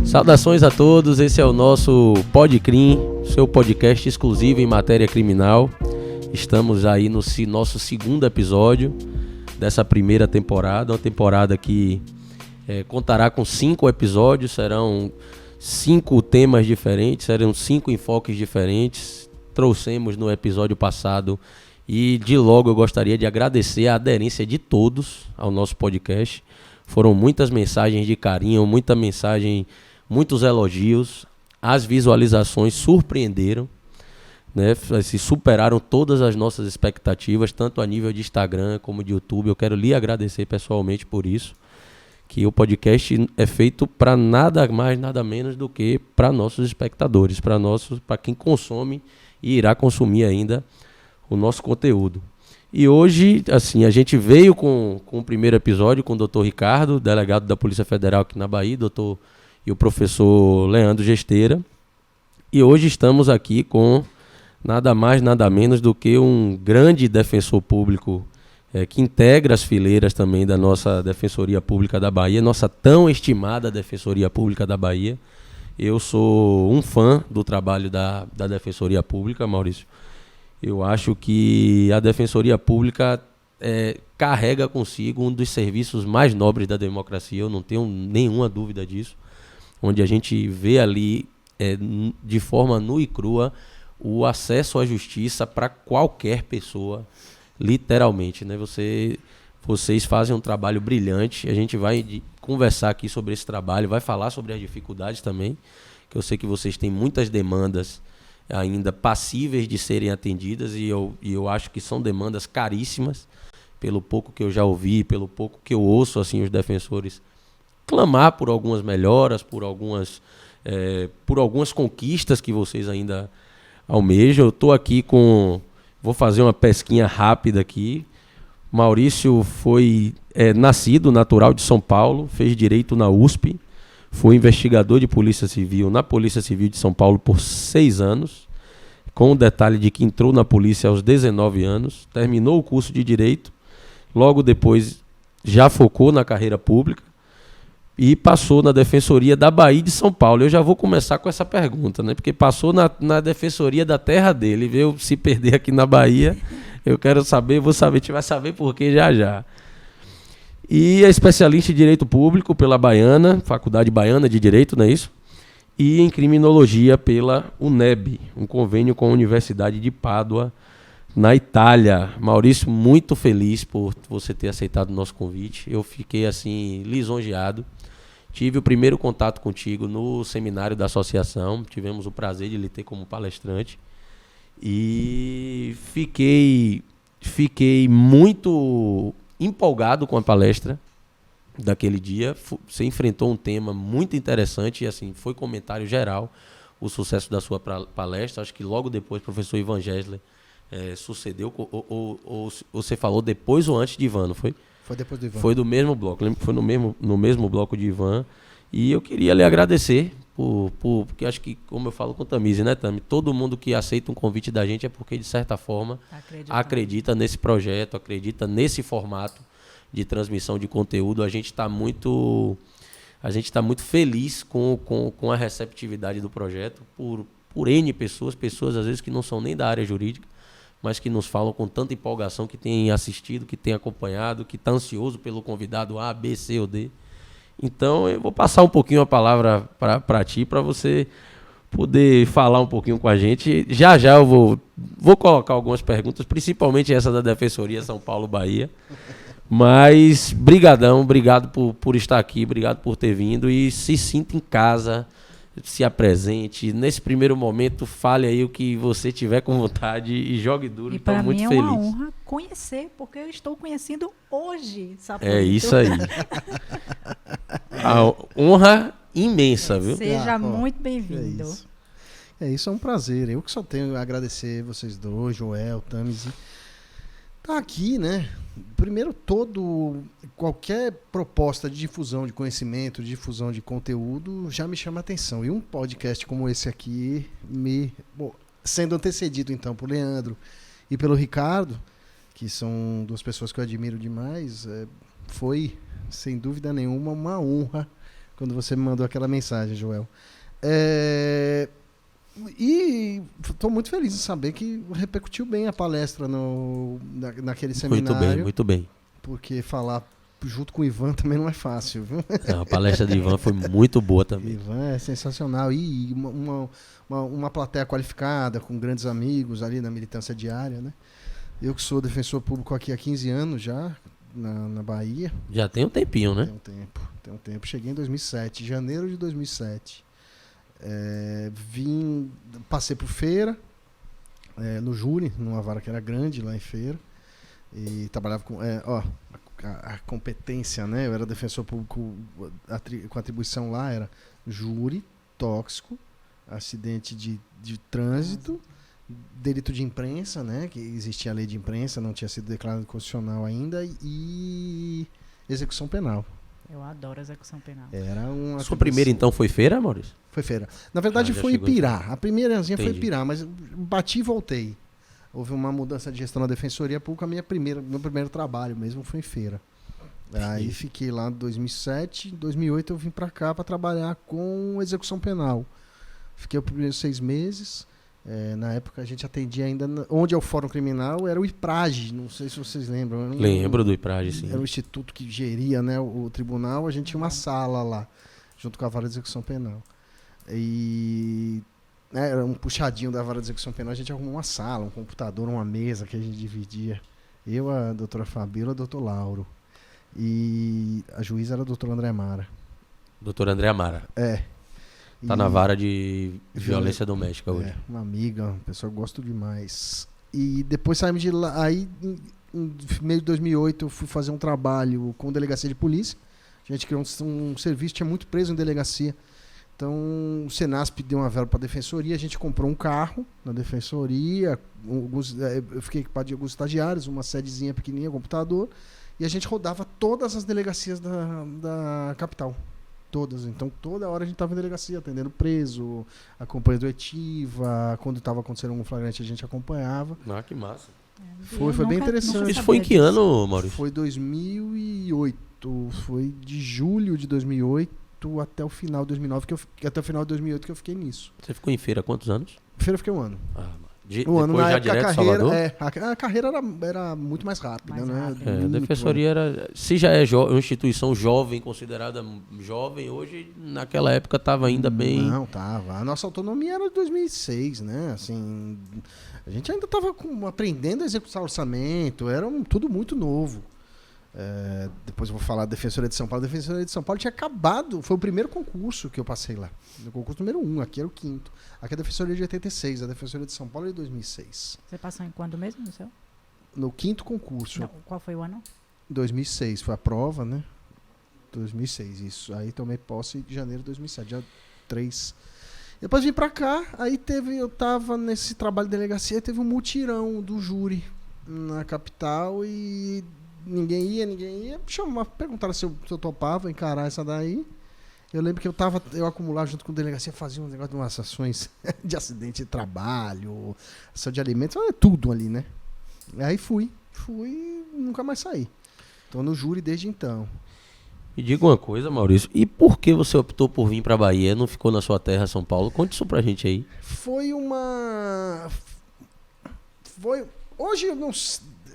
Saudações a todos, esse é o nosso Podcrim, seu podcast exclusivo em matéria criminal. Estamos aí no nosso segundo episódio dessa primeira temporada, uma temporada que contará com 5 episódios, serão 5 temas diferentes, serão 5 enfoques diferentes. Trouxemos no episódio passado e de logo eu gostaria de agradecer a aderência de todos ao nosso podcast. Foram muitas mensagens de carinho, muitos elogios, as visualizações surpreenderam, né? Se superaram todas as nossas expectativas, tanto a nível de Instagram como de YouTube. Eu quero lhe agradecer pessoalmente por isso, que o podcast é feito para nada mais, nada menos do que para nossos espectadores, para quem consome e irá consumir ainda o nosso conteúdo. E hoje, assim, a gente veio com o primeiro episódio com o Dr. Ricardo, delegado da Polícia Federal aqui na Bahia, e o professor Leandro Gesteira. E hoje estamos aqui com nada mais, nada menos do que um grande defensor público que integra as fileiras também da nossa Defensoria Pública da Bahia, nossa tão estimada Defensoria Pública da Bahia. Eu sou um fã do trabalho da Defensoria Pública, Maurício. Eu acho que a Defensoria Pública carrega consigo um dos serviços mais nobres da democracia, eu não tenho nenhuma dúvida disso, onde a gente vê ali, de forma nua e crua, o acesso à justiça para qualquer pessoa, literalmente, né? Vocês fazem um trabalho brilhante, a gente vai conversar aqui sobre esse trabalho, vai falar sobre as dificuldades também, que eu sei que vocês têm muitas demandas ainda passíveis de serem atendidas e eu acho que são demandas caríssimas, pelo pouco que eu já ouvi, pelo pouco que eu ouço assim, os defensores clamar por algumas melhoras, por algumas conquistas que vocês ainda almejam. Eu estou aqui vou fazer uma pesquinha rápida aqui. Maurício foi nascido, natural de São Paulo, fez direito na USP, foi investigador de Polícia Civil na Polícia Civil de São Paulo por 6 anos, com o detalhe de que entrou na polícia aos 19 anos, terminou o curso de Direito, logo depois já focou na carreira pública e passou na Defensoria da Bahia de São Paulo. Eu já vou começar com essa pergunta, né? Porque passou na Defensoria da terra dele, veio se perder aqui na Bahia. Eu quero saber, a gente vai saber por que já. E é especialista em Direito Público pela Baiana, Faculdade Baiana de Direito, não é isso? E em Criminologia pela UNEB, um convênio com a Universidade de Pádua, na Itália. Maurício, muito feliz por você ter aceitado o nosso convite. Eu fiquei, assim, lisonjeado. Tive o primeiro contato contigo no seminário da associação, tivemos o prazer de lhe ter como palestrante. E fiquei muito empolgado com a palestra daquele dia. Você enfrentou um tema muito interessante e assim, foi comentário geral o sucesso da sua palestra. Acho que logo depois o professor Ivan Gessler sucedeu, ou você falou depois ou antes de Ivan, não foi? Foi depois do Ivan. Foi do mesmo bloco, lembro que foi no mesmo bloco de Ivan. E eu queria lhe agradecer porque acho que, como eu falo com Tamise, né, Tami? Todo mundo que aceita um convite da gente é porque, de certa forma, acredita nesse projeto, acredita nesse formato de transmissão de conteúdo. A gente está muito feliz com a receptividade do projeto por N pessoas às vezes que não são nem da área jurídica, mas que nos falam com tanta empolgação, que têm assistido, que têm acompanhado, que está ansioso pelo convidado A, B, C ou D. Então, eu vou passar um pouquinho a palavra para ti, para você poder falar um pouquinho com a gente. Já eu vou colocar algumas perguntas, principalmente essa da Defensoria São Paulo-Bahia. Mas, obrigado por estar aqui, obrigado por ter vindo e se sinta em casa, se apresente. Nesse primeiro momento, fale aí o que você tiver com vontade e jogue duro. E estou muito feliz. feliz. É uma honra conhecer, porque eu estou conhecendo hoje. Isso aí. A honra imensa, viu? Seja muito bem-vindo. É um prazer. Eu que só tenho a agradecer vocês dois, Joel, Tamise. Tá aqui, né? Primeiro, qualquer proposta de difusão de conhecimento, de difusão de conteúdo já me chama a atenção. E um podcast como esse aqui, sendo antecedido então por Leandro e pelo Ricardo, que são 2 pessoas que eu admiro demais, foi, sem dúvida nenhuma, uma honra quando você me mandou aquela mensagem, Joel. E estou muito feliz em saber que repercutiu bem a palestra naquele seminário. Muito bem. Porque falar junto com o Ivan também não é fácil, viu? A palestra de Ivan foi muito boa também. Ivan é sensacional. E uma plateia qualificada, com grandes amigos ali na militância diária, né? Eu que sou defensor público aqui há 15 anos já, na Bahia. Já tem um tempinho, né? Tem um tempo. Cheguei em 2007, janeiro de 2007. Passei por Feira, no Júri, numa vara que era grande lá em Feira. E trabalhava com... a competência, né? Eu era defensor público com atribuição lá, era júri, tóxico, acidente de trânsito, delito de imprensa, né? Que existia a lei de imprensa, não tinha sido declarado constitucional ainda, e execução penal. Eu adoro execução penal. Era uma Sua primeira, então, foi Feira, Maurício? Foi Feira. Na verdade, foi Ipirá. A primeirazinha foi Ipirá, mas bati e voltei. Houve uma mudança de gestão na Defensoria Pública. Meu primeiro trabalho mesmo foi em Feira. Aí fiquei lá em 2007. Em 2008 eu vim para cá para trabalhar com execução penal. Fiquei os primeiros 6 meses. Na época a gente atendia ainda... Onde é o Fórum Criminal era o IPRAGE. Não sei se vocês lembram. Lembro do IPRAGE, sim. Era o instituto que geria, né, o tribunal. A gente tinha uma sala lá, junto com a vara de execução penal. E... era um puxadinho da vara de execução penal, a gente arrumou uma sala, um computador, uma mesa que a gente dividia. Eu, a doutora Fabíola, o doutor Lauro. E a juíza era a doutora André Mara. Doutora André Mara. Tá na vara de violência doméstica hoje. Uma amiga, uma pessoa que eu gosto demais. E depois saímos de lá. Aí, em meio de 2008, eu fui fazer um trabalho com delegacia de polícia. A gente criou um serviço, tinha muito preso em delegacia. Então, o Senasp deu uma verba para a defensoria, a gente comprou um carro na defensoria, eu fiquei equipado de alguns estagiários, uma sedezinha pequenininha, computador, e a gente rodava todas as delegacias da capital. Todas. Então, toda hora a gente estava em delegacia, atendendo preso, acompanhando oitiva, quando estava acontecendo algum flagrante a gente acompanhava. Ah, que massa. Foi bem interessante. Isso foi em que ano, Maurício? Foi 2008, foi de julho de 2008. Até o final de 2009, até o final de 2008 que eu fiquei nisso. Você ficou em Feira há quantos anos? Feira eu fiquei um ano. Um ano na época, a carreira, a carreira era muito mais rápida, né? A defensoria era, se já é uma instituição jovem, considerada jovem, hoje naquela época estava ainda bem. Não, tava. A nossa autonomia era de 2006, né? Assim, a gente ainda estava aprendendo a executar orçamento, era tudo muito novo. Depois eu vou falar da Defensoria de São Paulo. A Defensoria de São Paulo tinha acabado, foi o primeiro concurso que eu passei lá. O concurso número 1, aqui era o 5º. Aqui é a Defensoria de 86, a Defensoria de São Paulo é de 2006. Você passou em quando mesmo, no seu? No 5º concurso. Não, qual foi o ano? 2006, foi a prova, né? 2006, isso. Aí tomei posse em janeiro de 2007, dia 3. Depois vim pra cá, aí eu tava nesse trabalho de delegacia, teve um mutirão do júri na capital e... Ninguém ia. Perguntaram se eu topava encarar essa daí. Eu lembro que eu acumulava junto com a delegacia, fazia um negócio de umas ações de acidente de trabalho, ação de alimentos, tudo ali, né? Aí fui e nunca mais saí. Tô no júri desde então. Me diga uma coisa, Maurício, e por que você optou por vir pra Bahia, não ficou na sua terra, São Paulo? Conte isso pra gente aí. Hoje eu não...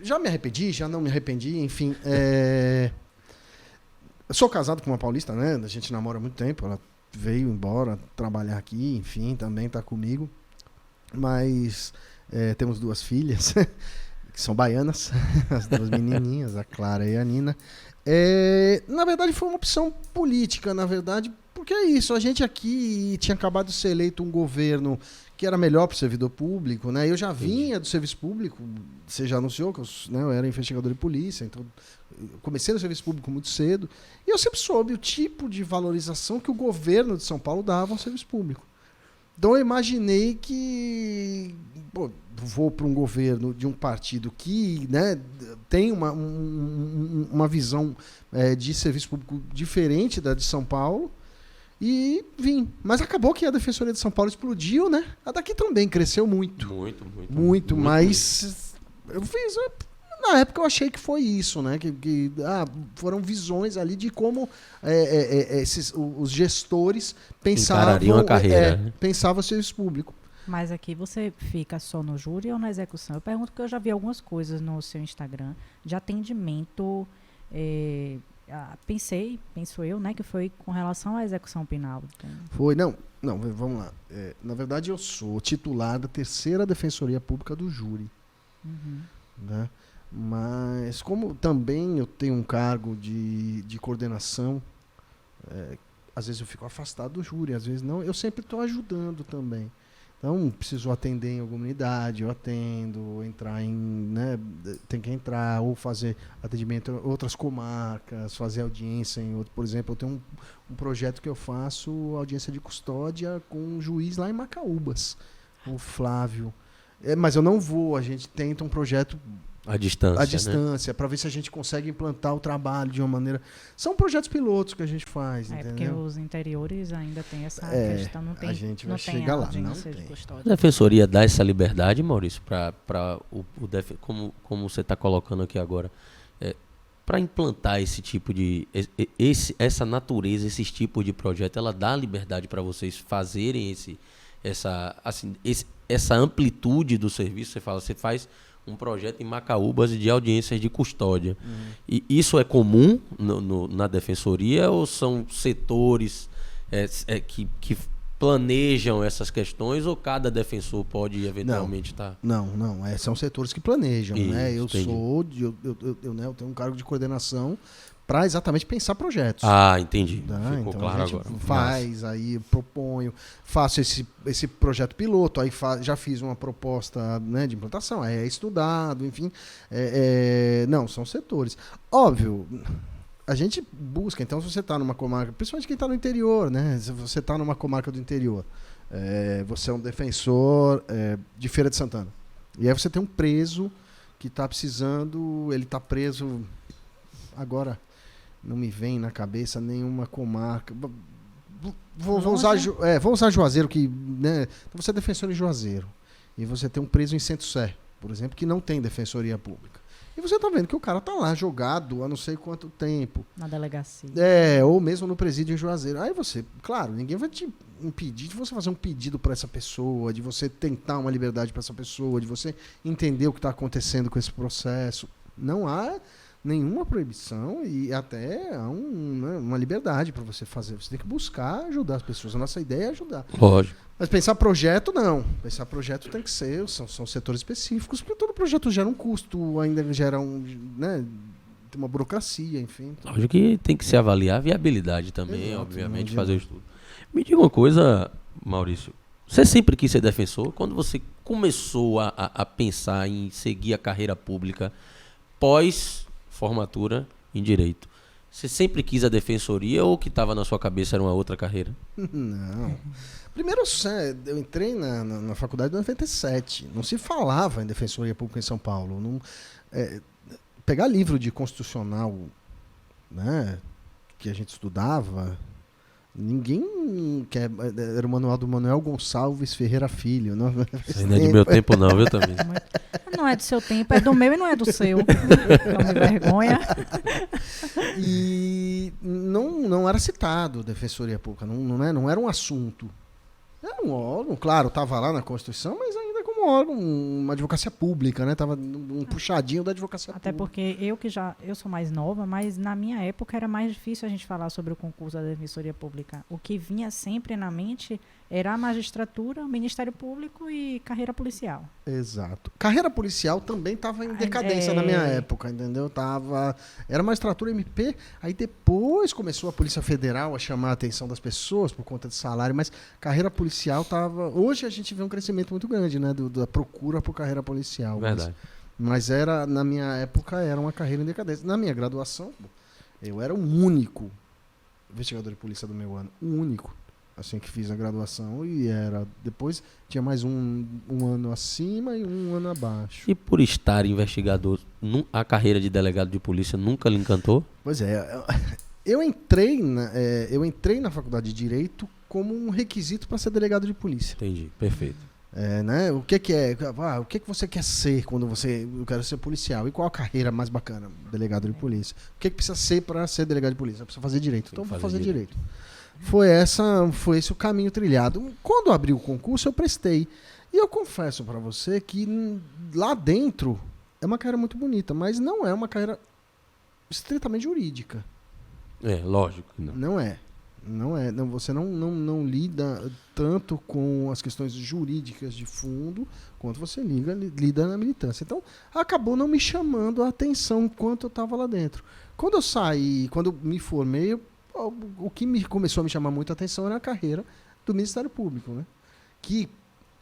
Já me arrependi, já não me arrependi, enfim. Eu sou casado com uma paulista, né? A gente namora há muito tempo. Ela veio embora trabalhar aqui, enfim, também tá comigo. Mas temos 2 filhas, que são baianas, as 2 menininhas, a Clara e a Nina. Na verdade, foi uma opção política, na verdade, porque é isso. A gente aqui tinha acabado de ser eleito um governo que era melhor para o servidor público, né? Eu já vinha do serviço público, você já anunciou que eu era investigador de polícia, então eu comecei no serviço público muito cedo, e eu sempre soube o tipo de valorização que o governo de São Paulo dava ao serviço público. Então eu imaginei que vou para um governo de um partido que, né, tem uma visão de serviço público diferente da de São Paulo, e vim. Mas acabou que a Defensoria de São Paulo explodiu, né? A daqui também cresceu muito. Muito, mas eu fiz... Na época eu achei que foi isso, né? Foram visões ali de como os gestores Encarariam a carreira, né? pensavam o serviço público. Mas aqui você fica só no júri ou na execução? Eu pergunto porque eu já vi algumas coisas no seu Instagram de atendimento. Penso eu, né, que foi com relação à execução penal. Então, Foi, não, vamos lá. Na verdade, eu sou titular da 3ª Defensoria Pública do Júri. Né? Mas como também eu tenho um cargo de coordenação, às vezes eu fico afastado do júri, às vezes não, eu sempre estou ajudando também. Então, preciso atender em alguma unidade, eu atendo, entrar né, tem que entrar, ou fazer atendimento em outras comarcas, fazer audiência em outro. Por exemplo, eu tenho um projeto que eu faço audiência de custódia com um juiz lá em Macaúbas, o Flávio. Mas eu não vou, a gente tenta um projeto à distância, né? Para ver se a gente consegue implantar o trabalho de uma maneira... São projetos pilotos que a gente faz, entendeu? Porque os interiores ainda tem essa questão, não tem, a gente vai não tem chegar lá, audiência não de tem. custódia. A defensoria dá essa liberdade, Maurício, como você está colocando aqui agora, para implantar esse tipo de... essa natureza, esses tipos de projeto, ela dá liberdade para vocês fazerem essa amplitude do serviço. Você faz um projeto em Macaúbas de audiências de custódia. E isso é comum na defensoria ou são setores que planejam essas questões, ou cada defensor pode eventualmente estar... Não, são setores que planejam. Isso, né? Eu entendi. eu tenho um cargo de coordenação para exatamente pensar projetos. Entendi. Né? Ficou Então claro a gente agora. faz, aí proponho, faço esse projeto piloto, aí já fiz uma proposta, né, de implantação, aí é estudado, enfim. Não, são setores. Óbvio, a gente busca, então, se você está numa comarca, principalmente quem está no interior, né? Se você está numa comarca do interior, você é um defensor de Feira de Santana. E aí você tem um preso que está precisando, ele está preso agora. Não me vem na cabeça nenhuma comarca. Vou usar Juazeiro, que, né? Então você é defensor em Juazeiro. E você tem um preso em Centro Sé, por exemplo, que não tem defensoria pública. E você tá vendo que o cara tá lá jogado há não sei quanto tempo. Na delegacia. Ou mesmo no presídio em Juazeiro. Aí você, claro, ninguém vai te impedir de você fazer um pedido para essa pessoa, de você tentar uma liberdade para essa pessoa, de você entender o que está acontecendo com esse processo. Não há nenhuma proibição e até há uma liberdade para você fazer. Você tem que buscar ajudar as pessoas. A nossa ideia é ajudar. Lógico. Mas pensar projeto, não. Pensar projeto tem que ser, são setores específicos, porque todo projeto gera um custo, ainda gera tem uma burocracia, enfim. Lógico que tem que se avaliar a viabilidade também, Exato, obviamente, fazer o estudo. Me diga uma coisa, Maurício. Você sempre quis ser defensor? Quando você começou a pensar em seguir a carreira pública pós-formatura em Direito, você sempre quis a defensoria ou o que estava na sua cabeça era uma outra carreira? Não. Primeiro, eu entrei na faculdade em 97. Não se falava em defensoria pública em São Paulo. Pegar livro de constitucional, né, que a gente estudava, ninguém era o manual do Manuel Gonçalves Ferreira Filho. Não, Isso não é de meu tempo não, viu, também. Não é do seu tempo, é do meu e não é do seu. Não me vergonha. E não era citado defensoria pública, não era um assunto. Era um órgão, claro, estava lá na Constituição, mas ainda como órgão, uma advocacia pública, né? Tava um puxadinho da advocacia Até pública. porque eu sou mais nova, mas na minha época era mais difícil a gente falar sobre o concurso da Defensoria Pública. O que vinha sempre na mente era a magistratura, o Ministério Público e carreira policial. Exato. Carreira policial também estava em decadência na minha época, entendeu? Era magistratura MP, aí depois começou a Polícia Federal a chamar a atenção das pessoas por conta de salário, mas carreira policial estava... Hoje a gente vê um crescimento muito grande, né, da procura por carreira policial. Verdade. Mas na minha época era uma carreira em decadência. Na minha graduação, eu era o único investigador de polícia do meu ano, o único. Assim que fiz a graduação, e depois tinha mais um ano acima e um ano abaixo. E por estar investigador, a carreira de delegado de polícia nunca lhe encantou? Pois é, eu entrei na faculdade de Direito como um requisito para ser delegado de polícia. Entendi, perfeito. Né? O que é? O que você quer ser quando você... Eu quero ser policial. E qual a carreira mais bacana? Delegado de polícia. O que precisa ser para ser delegado de polícia? Precisa fazer direito. Então vou fazer direito. Foi esse o caminho trilhado. Quando abriu o concurso, eu prestei. E eu confesso para você que lá dentro é uma carreira muito bonita, mas não é uma carreira estritamente jurídica. Lógico que não. Não é. Você não lida tanto com as questões jurídicas de fundo quanto você lida na militância. Então, acabou não me chamando a atenção enquanto eu estava lá dentro. Quando eu saí, quando eu me formei, o que começou a me chamar muito a atenção era a carreira do Ministério Público, né? Que,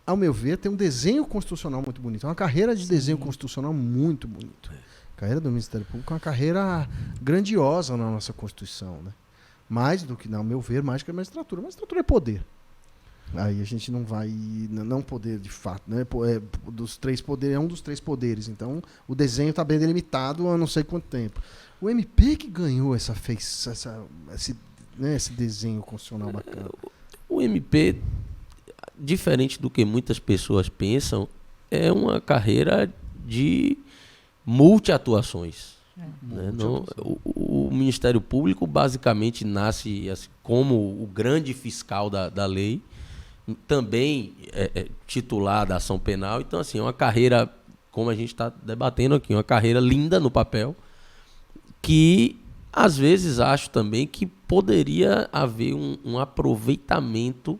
ao meu ver, tem um desenho constitucional muito bonito. É uma carreira de desenho constitucional muito bonito. A carreira do Ministério Público é uma carreira grandiosa na nossa Constituição, né? Mais do que, ao meu ver, mais que a magistratura. A magistratura é poder. Aí a gente não vai... Não poder, de fato. Né? Dos 3 poderes, é um dos 3 poderes. Então, o desenho está bem delimitado há não sei quanto tempo. O MP que ganhou esse desenho constitucional bacana. O MP, diferente do que muitas pessoas pensam, é uma carreira de multi-atuações. Né? O Ministério Público basicamente nasce assim, como o grande fiscal da lei, também titular da ação penal. Então, assim, é uma carreira, como a gente está debatendo aqui, uma carreira linda no papel, que às vezes acho também que poderia haver um aproveitamento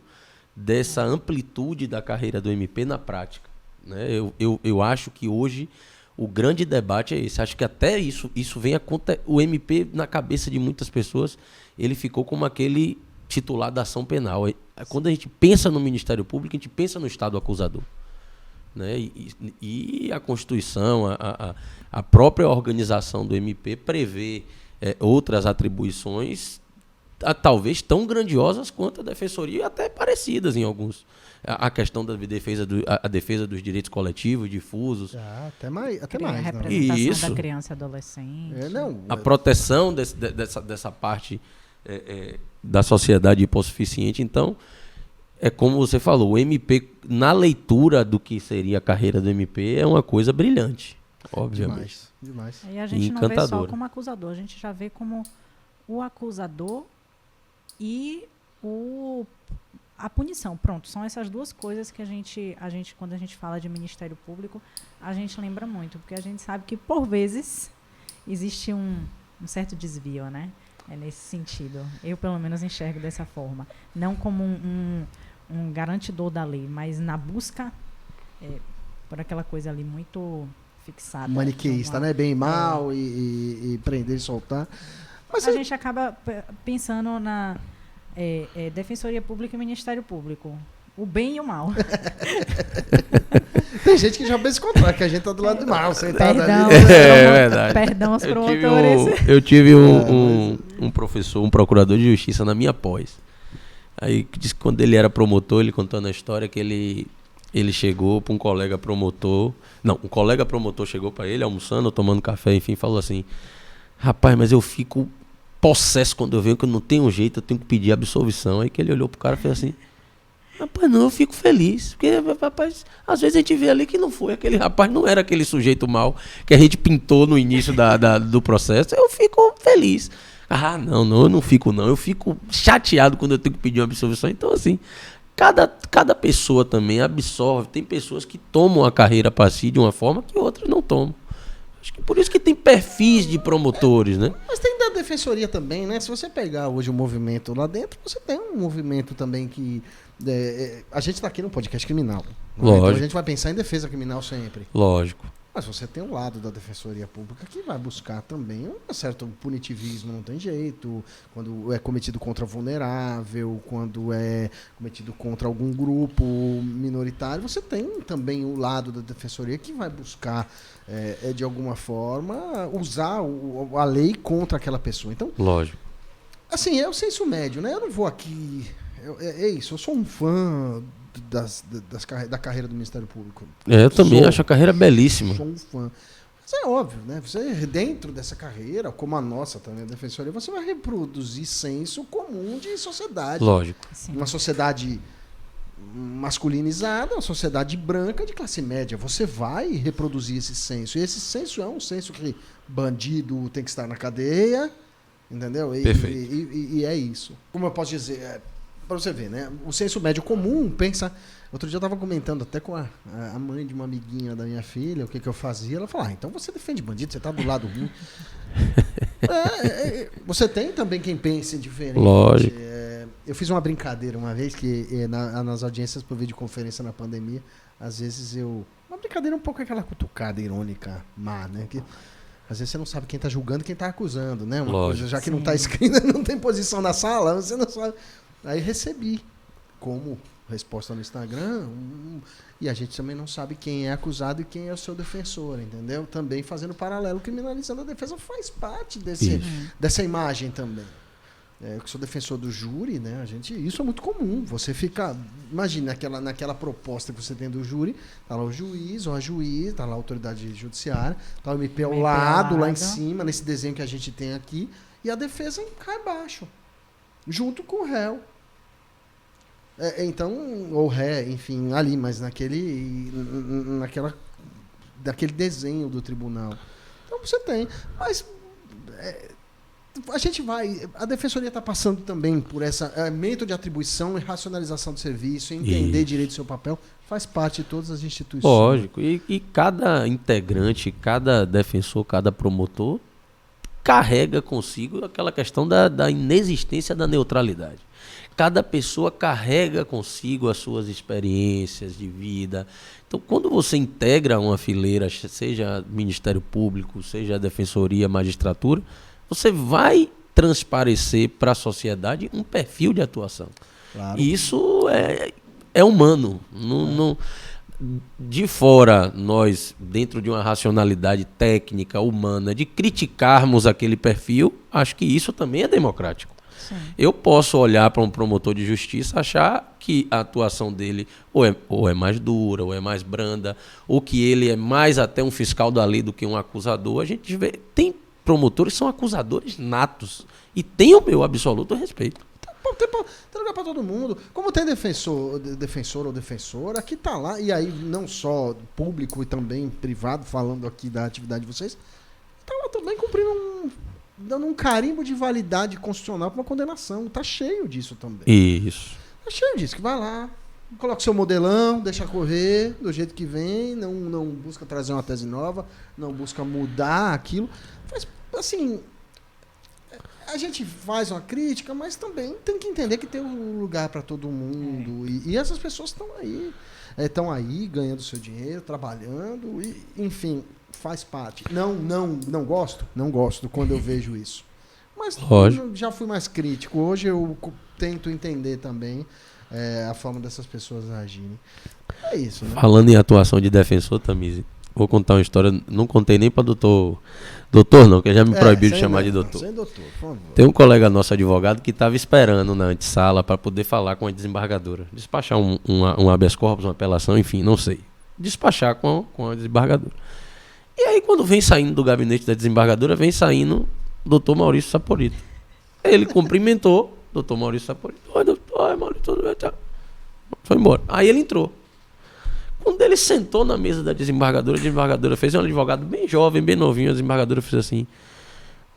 dessa amplitude da carreira do MP na prática. Né? Eu acho que hoje o grande debate é esse. Acho que até isso vem a conta. O MP, na cabeça de muitas pessoas, ele ficou como aquele titular da ação penal. Quando a gente pensa no Ministério Público, a gente pensa no Estado acusador. Né? E a Constituição, a própria organização do MP prevê outras atribuições, talvez tão grandiosas quanto a Defensoria, até parecidas em alguns. A questão da defesa, a defesa dos direitos coletivos, difusos. Até mais. A representação da criança e adolescente. A proteção dessa parte da sociedade hipossuficiente. Então, é como você falou, o MP, na leitura do que seria a carreira do MP, é uma coisa brilhante, obviamente. Demais. Aí a gente não vê só como acusador, a gente já vê como o acusador e a punição. Pronto, são essas duas coisas que a gente, quando a gente fala de Ministério Público, a gente lembra muito, porque a gente sabe que, por vezes, existe um certo desvio, né? É nesse sentido. Eu, pelo menos, enxergo dessa forma. Não como um garantidor da lei, mas na busca por aquela coisa ali muito fixada. Maniqueísta, né? Bem e mal e prender e soltar. Mas a gente acaba pensando na Defensoria Pública e Ministério Público. O bem e o mal. Tem gente que já pensa o contrário, que a gente tá do lado do mal, sentado ali. Verdade. Perdão aos promotores. Eu tive um professor, um procurador de justiça na minha pós. Aí disse que quando ele era promotor, ele contando a história que ele chegou para um colega promotor. Não, um colega promotor chegou para ele, almoçando, tomando café, enfim, falou assim: rapaz, mas eu fico possesso quando eu vejo que eu não tenho jeito, eu tenho que pedir absolvição. Aí que ele olhou pro cara e fez assim: rapaz, não, eu fico feliz. Porque, rapaz, às vezes a gente vê ali que não foi aquele rapaz, não era aquele sujeito mau que a gente pintou no início do processo. Eu fico feliz. Ah, não, eu não fico não. Eu fico chateado quando eu tenho que pedir uma absolvição. Então, assim, cada pessoa também absorve. Tem pessoas que tomam a carreira para si de uma forma que outras não tomam. Acho que por isso que tem perfis de promotores, né? Mas tem da defensoria também, né? Se você pegar hoje o movimento lá dentro, você tem um movimento também que... a gente está aqui no podcast criminal. Né? Então a gente vai pensar em defesa criminal sempre. Lógico. Mas você tem um lado da Defensoria Pública que vai buscar também um certo punitivismo, não tem jeito, quando é cometido contra vulnerável, quando é cometido contra algum grupo minoritário, você tem também o lado da Defensoria que vai buscar, de alguma forma, usar a lei contra aquela pessoa. Então, lógico. Assim, é o senso médio, né? Eu não vou aqui... É isso, eu sou um fã da carreira do Ministério Público. Eu também acho a carreira belíssima. Sou um fã. Mas é óbvio, né? Você, dentro dessa carreira, como a nossa também, a Defensoria, você vai reproduzir senso comum de sociedade. Lógico. Sim. Uma sociedade masculinizada, uma sociedade branca de classe média. Você vai reproduzir esse senso. E esse senso é um senso que bandido tem que estar na cadeia, entendeu? Perfeito. E é isso. Como eu posso dizer, para você ver, né? O senso médio comum pensa... Outro dia eu estava comentando até com a mãe de uma amiguinha da minha filha, o que eu fazia. Ela falou, então você defende bandido, você está do lado ruim. Você tem também quem pense diferente. Lógico. Eu fiz uma brincadeira uma vez, que nas audiências por videoconferência na pandemia, às vezes uma brincadeira um pouco aquela cutucada irônica, má, né? Que às vezes você não sabe quem está julgando e quem está acusando, né? Uma coisa, já que não está escrito, não tem posição na sala, você não sabe. Aí recebi como resposta no Instagram, e a gente também não sabe quem é acusado e quem é o seu defensor, entendeu? Também fazendo paralelo, criminalizando a defesa faz parte dessa imagem também. Eu que sou defensor do júri, né? Isso é muito comum. Você fica, imagina naquela proposta que você tem do júri, tá lá o juiz ou a juiz, tá lá a autoridade judiciária, tá o MP ao lado, lá em cima, nesse desenho que a gente tem aqui, e a defesa cai abaixo, junto com o réu. Então, ou ré, enfim, ali, mas naquele desenho do tribunal. Então você tem. Mas a defensoria está passando também por essa aumento de atribuição e racionalização do serviço, entender direito do seu papel, faz parte de todas as instituições. Lógico, e cada integrante, cada defensor, cada promotor carrega consigo aquela questão da inexistência da neutralidade. Cada pessoa carrega consigo as suas experiências de vida. Então, quando você integra uma fileira, seja Ministério Público, seja a Defensoria, Magistratura, você vai transparecer para a sociedade um perfil de atuação. Claro. E isso é humano. De fora, nós, dentro de uma racionalidade técnica, humana, de criticarmos aquele perfil, acho que isso também é democrático. Sim. Eu posso olhar para um promotor de justiça, achar que a atuação dele ou é mais dura, ou é mais branda, ou que ele é mais até um fiscal da lei do que um acusador. A gente vê, tem promotores que são acusadores natos e tem o meu absoluto respeito. Tem lugar para todo mundo. Como tem defensor ou defensora que está lá, e aí não só público e também privado, falando aqui da atividade de vocês, está lá também cumprindo dando um carimbo de validade constitucional para uma condenação. Tá cheio disso também. Isso. Tá cheio disso, que vai lá, coloca seu modelão, deixa correr do jeito que vem, não busca trazer uma tese nova, não busca mudar aquilo. Mas, assim, a gente faz uma crítica, mas também tem que entender que tem um lugar para todo mundo. E essas pessoas estão aí. Estão aí ganhando seu dinheiro, trabalhando, e, enfim, faz parte. Não gosto quando eu vejo isso. Mas já fui mais crítico. Hoje eu tento entender também a forma dessas pessoas agirem. É isso, né? Falando em atuação de defensor, Tamires, vou contar uma história. Não contei nem para doutor não, que já me proibiu de chamar de doutor. Sem doutor, por favor. Tem um colega nosso advogado que estava esperando na antessala para poder falar com a desembargadora. Despachar um habeas corpus, uma apelação, enfim, não sei. Despachar com a desembargadora. E aí, quando vem saindo do gabinete da desembargadora, vem saindo o doutor Maurício Saporito. Ele cumprimentou o doutor Maurício Saporito. Oi, doutor, oi, Maurício, tudo bem? Tchau. Foi embora. Aí ele entrou. Quando ele sentou na mesa da desembargadora, a desembargadora fez, um advogado bem jovem, bem novinho, a desembargadora fez assim: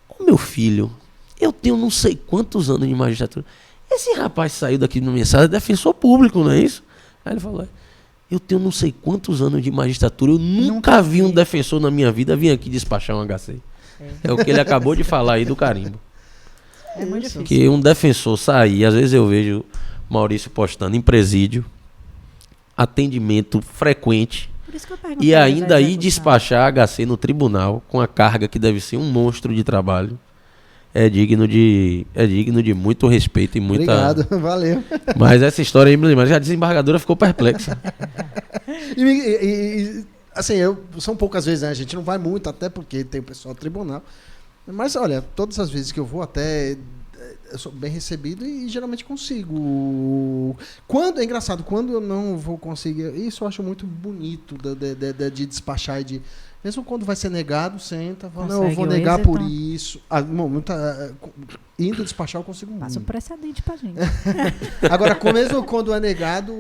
ô meu filho, eu tenho não sei quantos anos de magistratura. Esse rapaz saiu daqui na minha sala, é defensor público, não é isso? Aí ele falou: eu tenho não sei quantos anos de magistratura, eu nunca vi um defensor na minha vida vir aqui despachar um HC. É o que ele acabou de falar aí do carimbo. É muito difícil. Que um defensor sair, às vezes eu vejo Maurício postando em presídio, atendimento frequente, e ainda ir despachar HC no tribunal com a carga que deve ser um monstro de trabalho. É digno de muito respeito e muita... Obrigado, valeu. Mas essa história aí, mas a desembargadora ficou perplexa. Assim, são poucas vezes, né? A gente não vai muito, até porque tem o pessoal do tribunal. Mas, olha, todas as vezes que eu vou, até eu sou bem recebido e geralmente consigo. É engraçado, quando eu não vou conseguir, isso eu acho muito bonito de despachar e de... Mesmo quando vai ser negado, senta, fala, não, eu vou negar por isso. indo despachar eu consigo Passa o muito. precedente pra gente. Agora, mesmo quando é negado,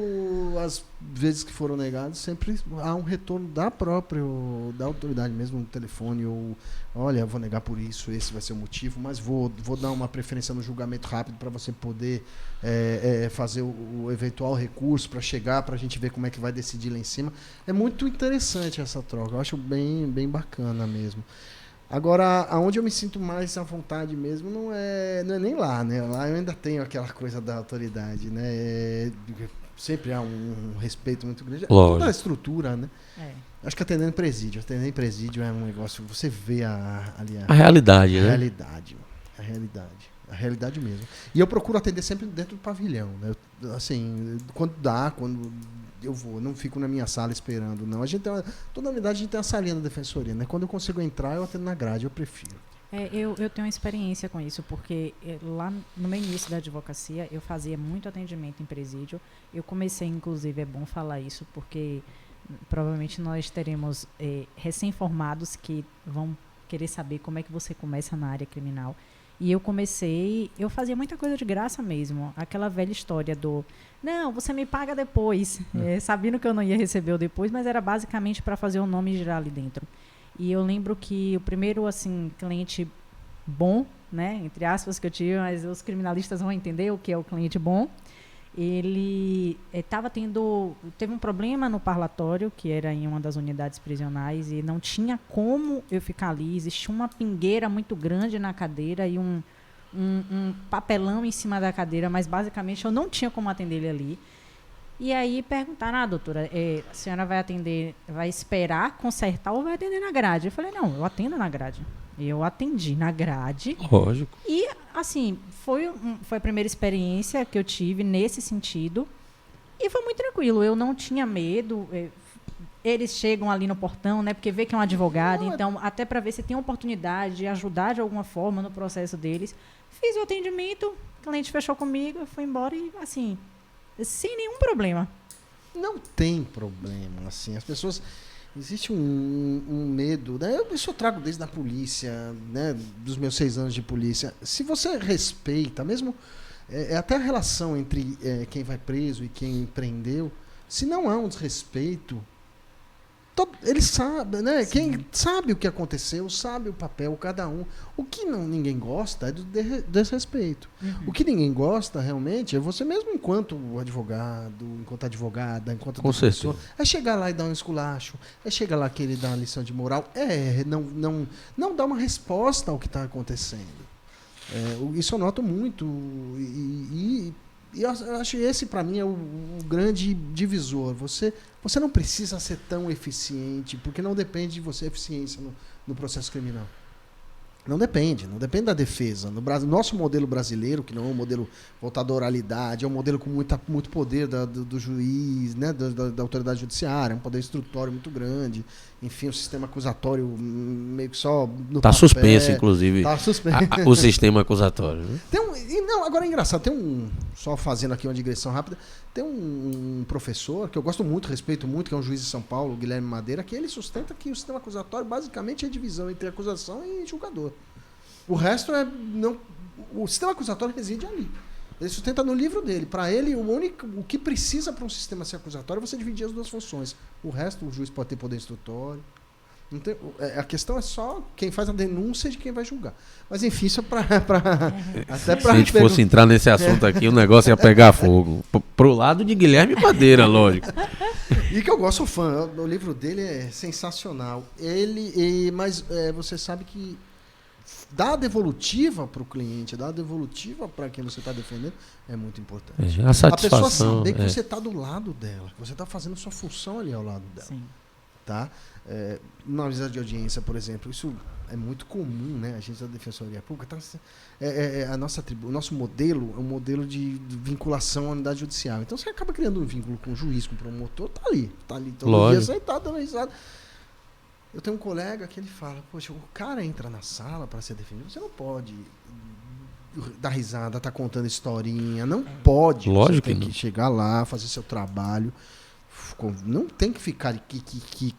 as vezes que foram negados, sempre há um retorno da autoridade mesmo no telefone, ou olha, eu vou negar por isso, esse vai ser o motivo, mas vou dar uma preferência no julgamento rápido para você poder fazer o eventual recurso para chegar, para a gente ver como é que vai decidir lá em cima. É muito interessante essa troca, eu acho bem, bem bacana mesmo. Agora, aonde eu me sinto mais à vontade mesmo não é nem lá, né? Lá eu ainda tenho aquela coisa da autoridade, né? Sempre há um respeito muito grande. Lógico. Toda a estrutura, né? É. Acho que atendendo em presídio é um negócio, você vê ali A realidade, a né? a realidade mesmo. E eu procuro atender sempre dentro do pavilhão, né? Assim, quando eu vou, não fico na minha sala esperando, não. Toda unidade a gente tem a salinha da defensoria, né? Quando eu consigo entrar, eu atendo na grade, eu prefiro. Eu tenho uma experiência com isso, porque lá no meu início da advocacia, eu fazia muito atendimento em presídio. Eu comecei, inclusive, é bom falar isso, porque provavelmente nós teremos recém-formados que vão querer saber como é que você começa na área criminal. E eu fazia muita coisa de graça mesmo. Aquela velha história não, você me paga depois. Sabendo que eu não ia receber o depois, mas era basicamente para fazer o nome girar ali dentro. E eu lembro que o primeiro, assim, cliente bom, né, entre aspas, que eu tive, mas os criminalistas vão entender o que é o cliente bom, ele teve um problema no parlatório, que era em uma das unidades prisionais, e não tinha como eu ficar ali. Existia uma pingueira muito grande na cadeira e um papelão em cima da cadeira, mas basicamente eu não tinha como atender ele ali. E aí perguntaram, doutora, a senhora vai atender, vai esperar consertar ou vai atender na grade? Eu falei, não, eu atendo na grade. Eu atendi na grade. Lógico. E, assim, foi a primeira experiência que eu tive nesse sentido. E foi muito tranquilo, eu não tinha medo. Eles chegam ali no portão, né, porque vê que é um advogado, então, até para ver se tem oportunidade de ajudar de alguma forma no processo deles. Fiz o atendimento, o cliente fechou comigo, eu fui embora e, assim, sem nenhum problema. Não tem problema, assim, as pessoas... Existe um medo, né? Isso eu trago desde a polícia, né? Dos meus 6 anos de polícia. Se você respeita, mesmo até a relação entre quem vai preso e quem prendeu, se não há um desrespeito, ele sabe, né? Sim. Quem sabe o que aconteceu, sabe o papel, cada um. O que ninguém gosta é do desrespeito. Uhum. O que ninguém gosta realmente é você mesmo enquanto advogado, enquanto advogada, enquanto defensor, é chegar lá e dar um esculacho, é chegar lá querer dar uma lição de moral, não dar uma resposta ao que está acontecendo. Isso eu noto muito e eu acho que esse, para mim, é o grande divisor. Você não precisa ser tão eficiente, porque não depende de você a eficiência no processo criminal. Não depende da defesa. No nosso modelo brasileiro, que não é um modelo voltado à oralidade, é um modelo com muito poder do juiz, né, da autoridade judiciária, um poder instrutório muito grande. Enfim, o sistema acusatório meio que só no Tá papel. Suspenso, inclusive. Tá suspenso. O sistema acusatório. Né? Agora é engraçado, só fazendo aqui uma digressão rápida, tem um professor que eu gosto muito, respeito muito, que é um juiz de São Paulo, Guilherme Madeira, que ele sustenta que o sistema acusatório basicamente é a divisão entre acusação e julgador. O resto o sistema acusatório reside ali. Ele sustenta no livro dele. Para ele, o que precisa para um sistema ser acusatório é você dividir as duas funções. O resto, o juiz pode ter poder instrutório. Então, a questão é só quem faz a denúncia de quem vai julgar. Mas enfim, isso é Se a gente fosse entrar nesse assunto aqui, o negócio ia pegar fogo. Pro lado de Guilherme Madeira, lógico. E que eu gosto, sou fã. O livro dele é sensacional. Mas você sabe que dar a devolutiva para o cliente, dar a devolutiva para quem você está defendendo é muito importante. A satisfação. A pessoa saber que você está do lado dela, que você está fazendo sua função ali ao lado dela. Sim. Tá? Na visita de audiência, por exemplo, isso é muito comum, né? A gente da Defensoria Pública o nosso modelo é um modelo de vinculação à unidade judicial. Então você acaba criando um vínculo com o juiz, com o promotor, tá ali todo dia sentado, dando risada. Eu tenho um colega que ele fala, poxa, o cara entra na sala para ser defendido, você não pode dar risada, tá contando historinha, não pode. Lógico você tem que que chegar lá, fazer seu trabalho. Não tem que ficar kkk,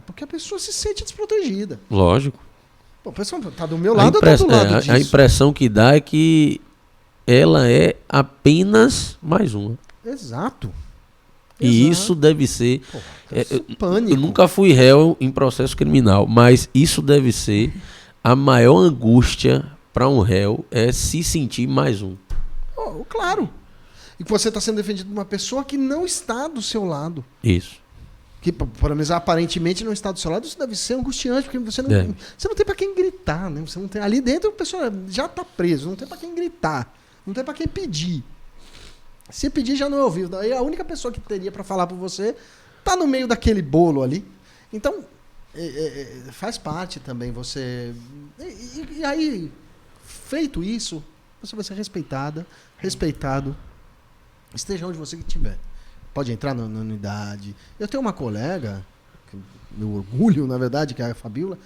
porque a pessoa se sente desprotegida. Lógico. Pô, a pessoa tá do meu lado, eu tô do lado disso. A impressão que dá é que ela é apenas mais uma. Exato. E isso deve ser... Pô, pânico. Eu nunca fui réu em processo criminal, mas isso deve ser a maior angústia para um réu, é se sentir mais um. Oh, claro. E que você está sendo defendido por uma pessoa que não está do seu lado. Isso. Que, pelo menos, aparentemente não está do seu lado. Isso deve ser angustiante, porque você não tem para quem gritar, né? Você não tem, ali dentro a pessoa já está preso, não tem para quem gritar, não tem para quem pedir. Se pedir já não é ouvido. Daí a única pessoa que teria para falar por você tá no meio daquele bolo ali. Então, faz parte também você... E aí, feito isso, você vai ser respeitado, esteja onde você estiver. Pode entrar na unidade. Eu tenho uma colega, meu orgulho, na verdade, que é a Fabíola,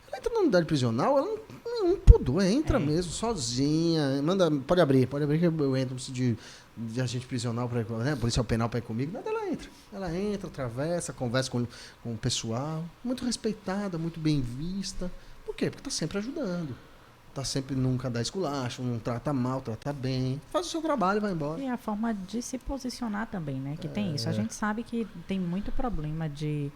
ela entra na unidade prisional, ela não pudor, entra mesmo, sozinha, pode abrir que eu entro, preciso de agente prisional, policial penal para ir comigo, nada, ela entra, atravessa, conversa com o pessoal, muito respeitada, muito bem vista. Por quê? Porque está sempre ajudando. Tá sempre, nunca dá esculacho, não trata mal, trata bem, faz o seu trabalho e vai embora. E a forma de se posicionar também, né? Que tem isso. A gente sabe que tem muito problema de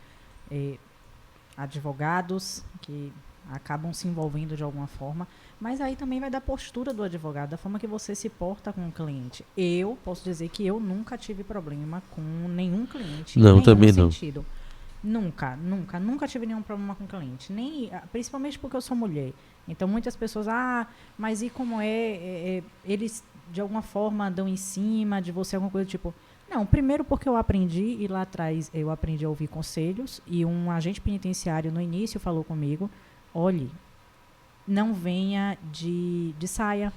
advogados que acabam se envolvendo de alguma forma, mas aí também vai da postura do advogado, da forma que você se porta com o cliente. Eu posso dizer que eu nunca tive problema com nenhum cliente. Não, também não. Sentido. Nunca tive nenhum problema com cliente. Principalmente porque eu sou mulher. Então, muitas pessoas, mas e como eles, de alguma forma, dão em cima de você, alguma coisa do tipo... Não, primeiro porque eu aprendi, e lá atrás eu aprendi a ouvir conselhos, e um agente penitenciário, no início, falou comigo, olhe, não venha de saia,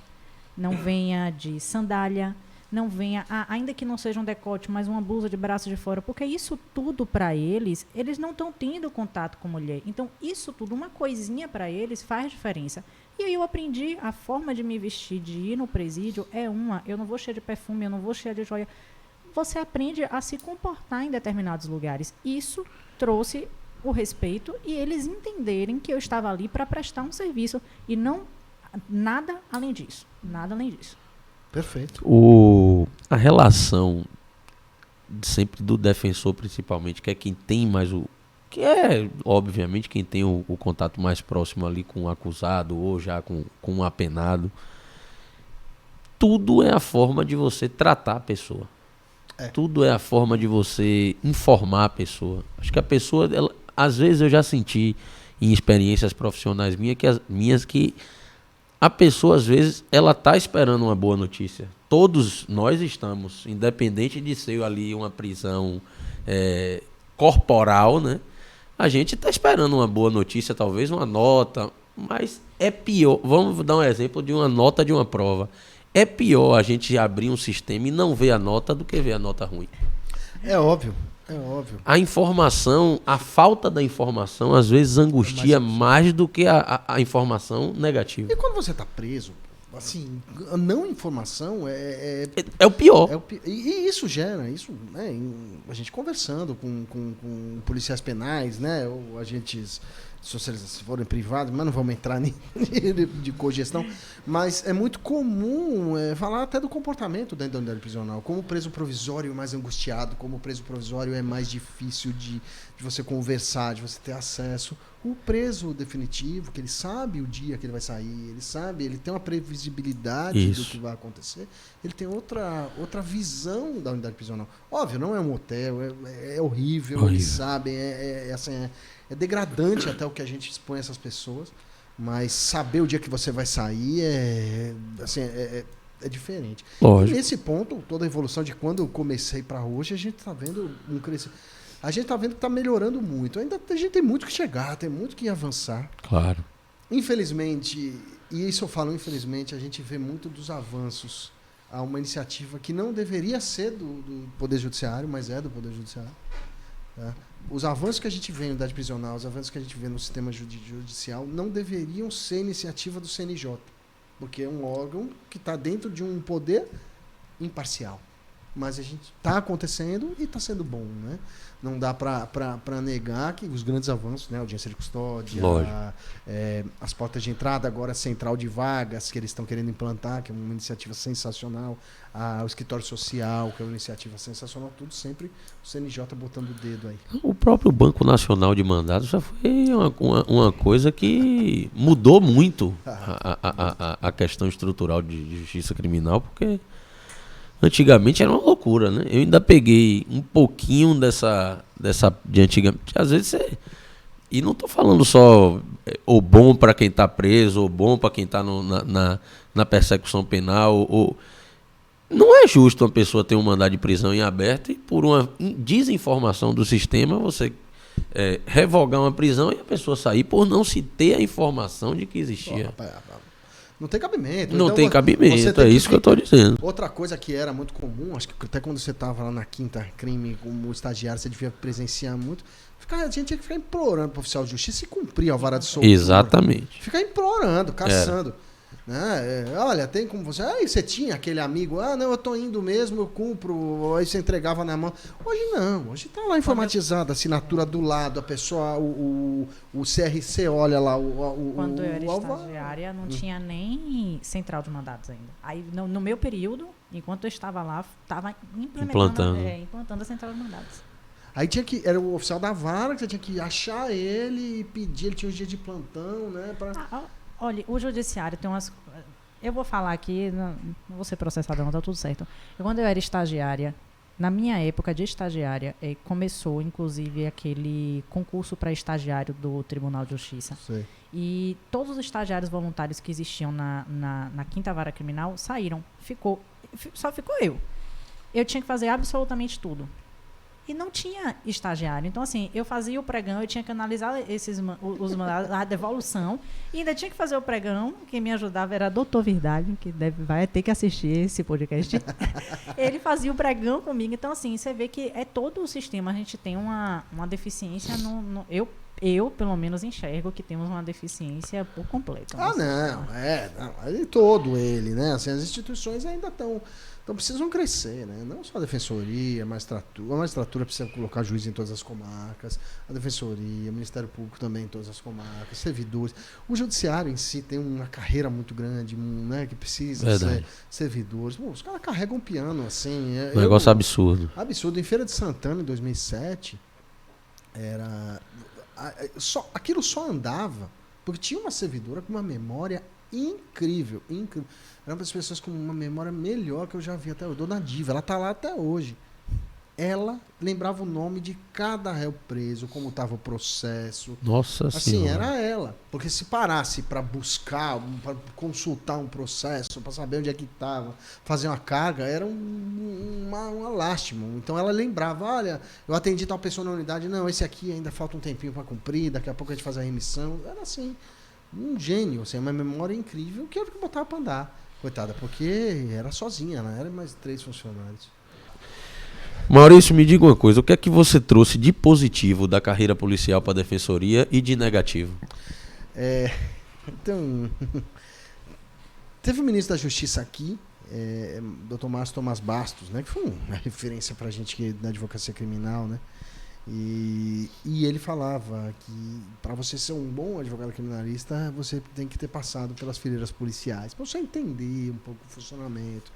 não venha de sandália, não venha, ainda que não seja um decote, mas uma blusa de braço de fora, porque isso tudo para eles não estão tendo contato com mulher. Então, isso tudo, uma coisinha para eles faz diferença. E aí eu aprendi a forma de me vestir, de ir no presídio, eu não vou cheia de perfume, eu não vou cheia de joia. Você aprende a se comportar em determinados lugares. Isso trouxe o respeito e eles entenderem que eu estava ali para prestar um serviço e não nada além disso. Nada além disso. Perfeito. A relação sempre do defensor, principalmente, que é quem tem mais que é, obviamente, quem tem o contato mais próximo ali com o acusado ou já com o apenado. Tudo é a forma de você tratar a pessoa. Tudo é a forma de você informar a pessoa. Acho que a pessoa, às vezes eu já senti em experiências profissionais minhas que a pessoa, às vezes, ela está esperando uma boa notícia. Todos nós estamos, independente de ser ali uma prisão corporal, né? A gente está esperando uma boa notícia, talvez uma nota, mas é pior. Vamos dar um exemplo de uma nota de uma prova. É pior a gente abrir um sistema e não ver a nota do que ver a nota ruim. É óbvio. A informação, a falta da informação, às vezes angustia mais do que a informação negativa. E quando você está preso, assim, a não informação é o pior. E isso gera, né, a gente conversando com policiais penais, né, ou agentes socialistas, se forem privados, mas não vamos entrar de cogestão, mas é muito comum falar até do comportamento dentro da unidade prisional, como o preso provisório é mais angustiado, como o preso provisório é mais difícil de você conversar, de você ter acesso. O preso definitivo, que ele sabe o dia que ele vai sair, ele tem uma previsibilidade do que vai acontecer, ele tem outra visão da unidade prisional. Óbvio, não é um hotel, é horrível, eles sabem, é degradante até o que a gente expõe a essas pessoas, mas saber o dia que você vai sair é diferente. Lógico. E nesse ponto, toda a evolução de quando eu comecei para hoje, a gente está vendo um crescimento. A gente está vendo que está melhorando muito. Ainda a gente tem muito que chegar, tem muito que avançar. Claro. Infelizmente, e isso eu falo infelizmente, a gente vê muito dos avanços a uma iniciativa que não deveria ser do Poder Judiciário, mas é do Poder Judiciário. Tá? Os avanços que a gente vê na unidade prisional, os avanços que a gente vê no sistema judicial, não deveriam ser iniciativa do CNJ, porque é um órgão que está dentro de um poder imparcial. mas a gente está acontecendo e está sendo bom, né? Não dá para negar que os grandes avanços, né? Audiência de custódia, as portas de entrada, agora a central de vagas que eles estão querendo implantar, que é uma iniciativa sensacional, o escritório social, que é uma iniciativa sensacional, tudo sempre o CNJ botando o dedo aí. O próprio Banco Nacional de Mandados já foi uma coisa que mudou muito a questão estrutural de justiça criminal, porque antigamente era uma loucura, né? Eu ainda peguei um pouquinho dessa de antigamente. Às vezes você... E não estou falando só o bom para quem está preso, ou bom para quem está na persecução penal. Não é justo uma pessoa ter um mandado de prisão em aberto e por uma desinformação do sistema você revogar uma prisão e a pessoa sair por não se ter a informação de que existia. Não tem cabimento. Não tem cabimento, é isso que eu estou dizendo. Outra coisa que era muito comum, acho que até quando você estava lá na quinta crime como estagiário, você devia presenciar muito. A gente tinha que ficar implorando para o oficial de justiça e cumprir a vara de soltura. Exatamente. Ficar implorando, caçando. Olha, tem como você... Aí você tinha aquele amigo, não, eu tô indo mesmo, eu cumpro, aí você entregava na mão. Hoje não, hoje tá lá informatizado, a assinatura do lado, a pessoa, o CRC olha lá. Quando eu era estagiária, não tinha nem central de mandados ainda. Aí, no meu período, enquanto eu estava lá, estava implantando a central de mandados. Aí era o oficial da vara, que você tinha que achar ele e pedir, ele tinha os dias de plantão, né? Olha, o judiciário tem umas... Eu vou falar aqui, não vou ser processada, não, tá tudo certo. Quando eu era estagiária, na minha época de estagiária, começou, inclusive, aquele concurso para estagiário do Tribunal de Justiça. Sei. E todos os estagiários voluntários que existiam na quinta vara criminal saíram. Só ficou eu. Eu tinha que fazer absolutamente tudo. E não tinha estagiário. Então, assim, eu fazia o pregão, eu tinha que analisar os mandados, a devolução, e ainda tinha que fazer o pregão. Quem me ajudava era o doutor Virdalho, que vai ter que assistir esse podcast. Ele fazia o pregão comigo. Então, assim, você vê que é todo o sistema. A gente tem uma deficiência eu, pelo menos, enxergo que temos uma deficiência por completo. Não, todo ele, né? Assim, as instituições ainda precisam crescer, né? Não só a defensoria, a magistratura precisa colocar juiz em todas as comarcas, a defensoria, o Ministério Público também em todas as comarcas, servidores. O judiciário em si tem uma carreira muito grande, né? Que precisa ser servidores. Os caras carregam um piano, assim. Um negócio absurdo. Absurdo. Em Feira de Santana, em 2007, aquilo só andava porque tinha uma servidora com uma memória incrível. Era uma das pessoas com uma memória melhor que eu já vi até hoje. Dona Diva, ela tá lá até hoje. Ela lembrava o nome de cada réu preso, como estava o processo. Nossa assim, Senhora. era ela. Porque se parasse para buscar, para consultar um processo, para saber onde é que estava, fazer uma carga, era uma lástima. Então ela lembrava, olha, eu atendi tal pessoa na unidade, não, esse aqui ainda falta um tempinho para cumprir, daqui a pouco a gente faz a remissão. Era assim, um gênio, assim, uma memória incrível, que era o que botava para andar. Coitada, porque era sozinha, ela era mais 3 funcionários. Maurício, me diga uma coisa, o que é que você trouxe de positivo da carreira policial para a defensoria e de negativo? Então, teve o ministro da Justiça aqui, Dr. Márcio Tomás Bastos, né, que foi uma referência para a gente da advocacia criminal, né? E ele falava que para você ser um bom advogado criminalista, você tem que ter passado pelas fileiras policiais, para você entender um pouco o funcionamento.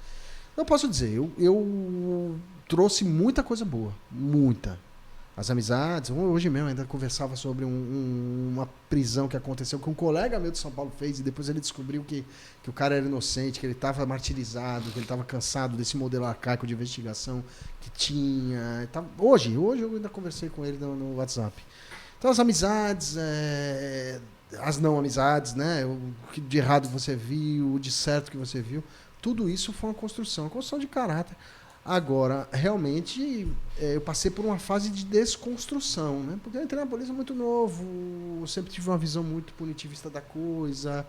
Eu posso dizer, eu trouxe muita coisa boa, muita. As amizades, hoje mesmo ainda conversava sobre uma prisão que aconteceu que um colega meu de São Paulo fez e depois ele descobriu que o cara era inocente, que ele estava martirizado, que ele estava cansado desse modelo arcaico de investigação que tinha. Hoje eu ainda conversei com ele no WhatsApp. Então as amizades, as não amizades, né? O que de errado você viu, o de certo que você viu, tudo isso foi uma construção de caráter. Agora, realmente, eu passei por uma fase de desconstrução, né? Porque eu entrei na polícia muito novo, eu sempre tive uma visão muito punitivista da coisa.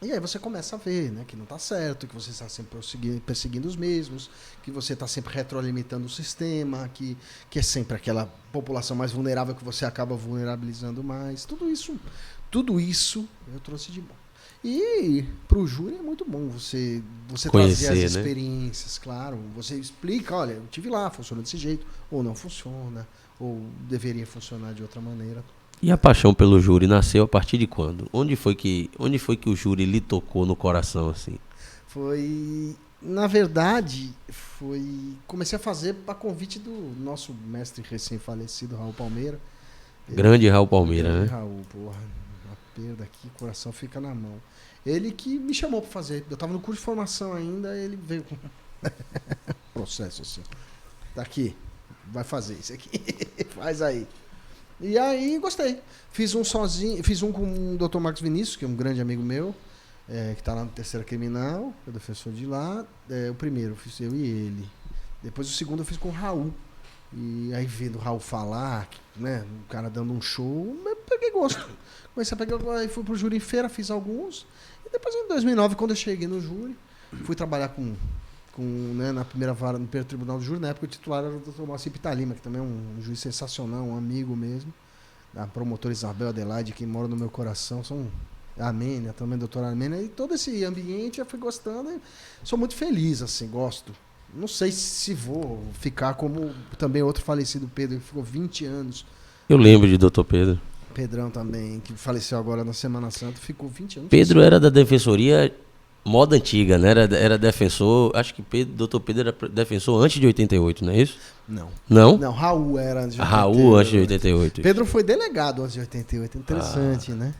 E aí você começa a ver, né, que não está certo, que você está sempre perseguindo os mesmos, que você está sempre retroalimentando o sistema, que é sempre aquela população mais vulnerável que você acaba vulnerabilizando mais. Tudo isso eu trouxe de bom. E para o júri é muito bom você Conhecer, trazer as né? experiências, claro. Você explica, olha, eu estive lá, funciona desse jeito, ou não funciona, ou deveria funcionar de outra maneira. E a paixão pelo júri nasceu a partir de quando? Onde foi que o júri lhe tocou no coração, assim? Na verdade, comecei a fazer a convite do nosso mestre recém-falecido, Raul Palmeira. Grande Raul Palmeira, Grande né? Raul, porra, uma perda aqui, o coração fica na mão. Ele que me chamou para fazer. Eu estava no curso de formação ainda, ele veio com processo assim. Tá aqui, vai fazer isso aqui, faz aí. E aí gostei. Fiz um sozinho, fiz um com o Dr. Marcos Vinícius, que é um grande amigo meu, que está lá no Terceira Criminal, é o defensor de lá. O primeiro fiz eu e ele. Depois o segundo eu fiz com o Raul. E aí vendo o Raul falar, né, o cara dando um show, eu peguei gosto. Comecei a pegar, aí fui pro júri em feira, fiz alguns. E depois em 2009, quando eu cheguei no júri, fui trabalhar né, na primeira vara, no primeiro tribunal do júri. Na época o titular era o Dr. Moacir Pitalima, que também é um juiz sensacional, um amigo mesmo. A promotora Isabel Adelaide, que mora no meu coração, a Armênia, também a doutora Armênia. E todo esse ambiente eu fui gostando e sou muito feliz, assim, gosto. Não sei se vou ficar como também outro falecido Pedro, que ficou 20 anos. Eu lembro de Dr. Pedro. Pedrão também, que faleceu agora na Semana Santa, ficou 20 anos. Pedro era da defensoria moda antiga, né? Era defensor, acho que Dr. Pedro era defensor antes de 88, não é isso? Não. Não? Não, Raul era antes de 88. Raul antes de 88. Pedro foi delegado antes de 88, interessante, né?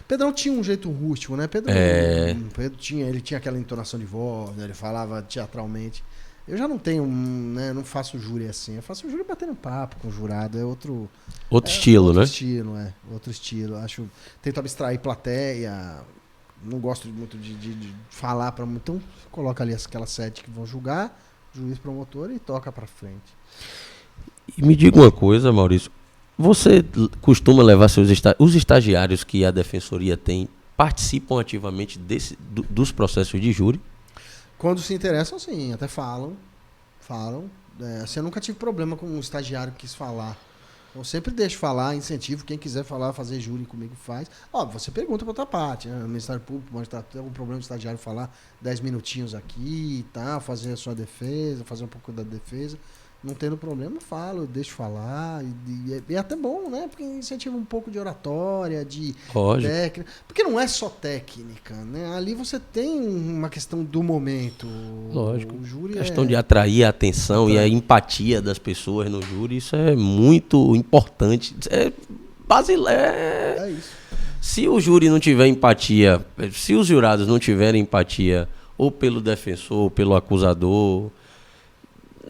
Pedrão tinha um jeito rústico, né? Pedro ele tinha aquela entonação de voz, né? Ele falava teatralmente. Eu já não tenho, né? Não faço júri assim. Eu faço júri batendo papo com o jurado. É outro estilo, né? Outro estilo. Tento abstrair plateia. Não gosto muito de falar para muito. Então, coloca ali aquelas 7 que vão julgar, juiz, promotor e toca para frente. E me diga uma coisa, Maurício. Você costuma levar os estagiários que a defensoria tem participam ativamente dos processos de júri? Quando se interessam, sim, até falam. Assim, eu nunca tive problema com um estagiário que quis falar. Eu sempre deixo falar, incentivo. Quem quiser falar, fazer júri comigo, faz. Óbvio, você pergunta para outra parte. Né? O Ministério Público pode ter algum problema do estagiário falar 10 minutinhos aqui e tal, fazer a sua defesa, fazer um pouco da defesa. Não tendo problema, eu falo, eu deixo falar. E é até bom, né? Porque incentiva um pouco de oratória, de técnica. Porque não é só técnica, né? Ali você tem uma questão do momento. Lógico. O júri questão de atrair a atenção e a empatia das pessoas no júri, isso é muito importante. É basilar. É isso. Se o júri não tiver empatia, se os jurados não tiverem empatia, ou pelo defensor, ou pelo acusador,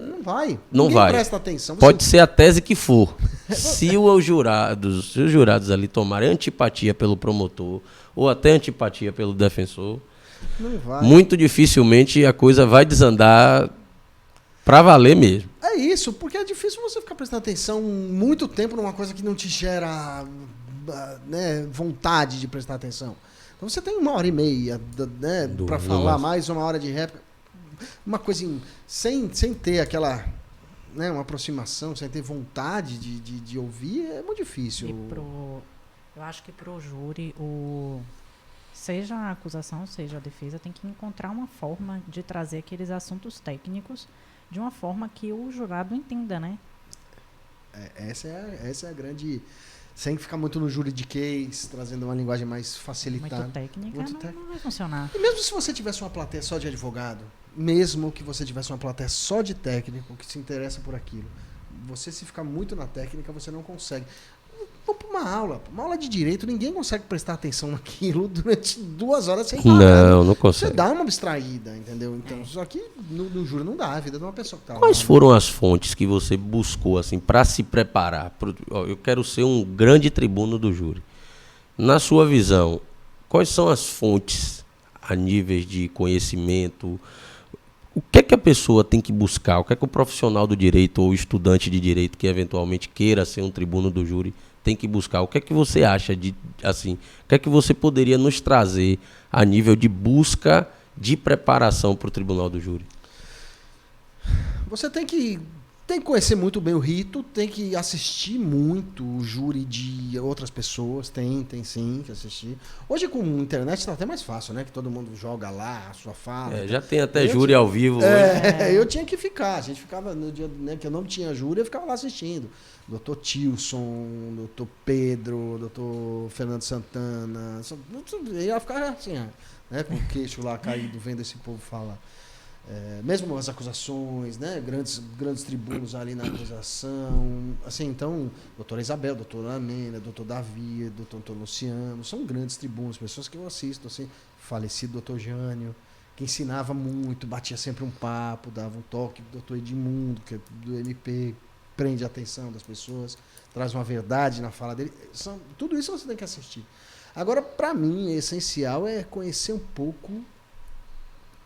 não vai. Não Ninguém vai. presta atenção. Pode ser a tese que for. Se os jurados ali tomarem antipatia pelo promotor ou até antipatia pelo defensor, não vai. Muito dificilmente a coisa vai desandar pra valer mesmo. É isso, porque é difícil você ficar prestando atenção muito tempo numa coisa que não te gera, né, vontade de prestar atenção. Então você tem 1h30, né, para falar, mais 1 hora de réplica. Uma coisa sem ter aquela, né, uma aproximação, sem ter vontade de ouvir, é muito difícil. Eu acho que pro júri, seja a acusação, seja a defesa, tem que encontrar uma forma de trazer aqueles assuntos técnicos de uma forma que o jurado entenda, né? Essa é a grande... Sem ficar muito no juridiquês, trazendo uma linguagem mais facilitada. Muito técnica, não vai funcionar. E mesmo se você tivesse uma plateia só de advogado, mesmo que você tivesse uma plateia só de técnico, que se interessa por aquilo, você se ficar muito na técnica, você não consegue. Vamos para uma aula de direito, ninguém consegue prestar atenção naquilo durante 2 horas sem parar. Não consegue. Você dá uma abstraída, entendeu? Então, só que no júri não dá, a vida de uma pessoa que tá lá. Quais foram as fontes que você buscou assim para se preparar? Eu quero ser um grande tribuno do júri. Na sua visão, quais são as fontes a níveis de conhecimento? O que é que a pessoa tem que buscar? O que é que o profissional do direito ou o estudante de direito que eventualmente queira ser um tribuno do júri tem que buscar? O que é que você acha de, assim, o que é que você poderia nos trazer a nível de busca de preparação para o tribunal do júri? Você tem que Tem que conhecer muito bem o rito, tem que assistir muito o júri de outras pessoas, tem sim que assistir. Hoje com a internet tá até mais fácil, né? Que todo mundo joga lá a sua fala. Já tem até júri ao vivo. Eu tinha que ficar, a gente ficava no dia, né, que eu não tinha júri, eu ficava lá assistindo. Doutor Tilson, doutor Pedro, doutor Fernando Santana, eu ia ficar assim, né, com o queixo lá caído vendo esse povo falar. Mesmo as acusações, né? Grandes tribunos ali na acusação. Assim, então, doutora Isabel, doutora Amênia, doutor Davi, doutor Luciano, são grandes tribunos, pessoas que eu assisto, assim, falecido doutor Jânio, que ensinava muito, batia sempre um papo, dava um toque, doutor Edmundo, que é do MP, prende a atenção das pessoas, traz uma verdade na fala dele. Tudo isso você tem que assistir. Agora, para mim, o essencial é conhecer um pouco.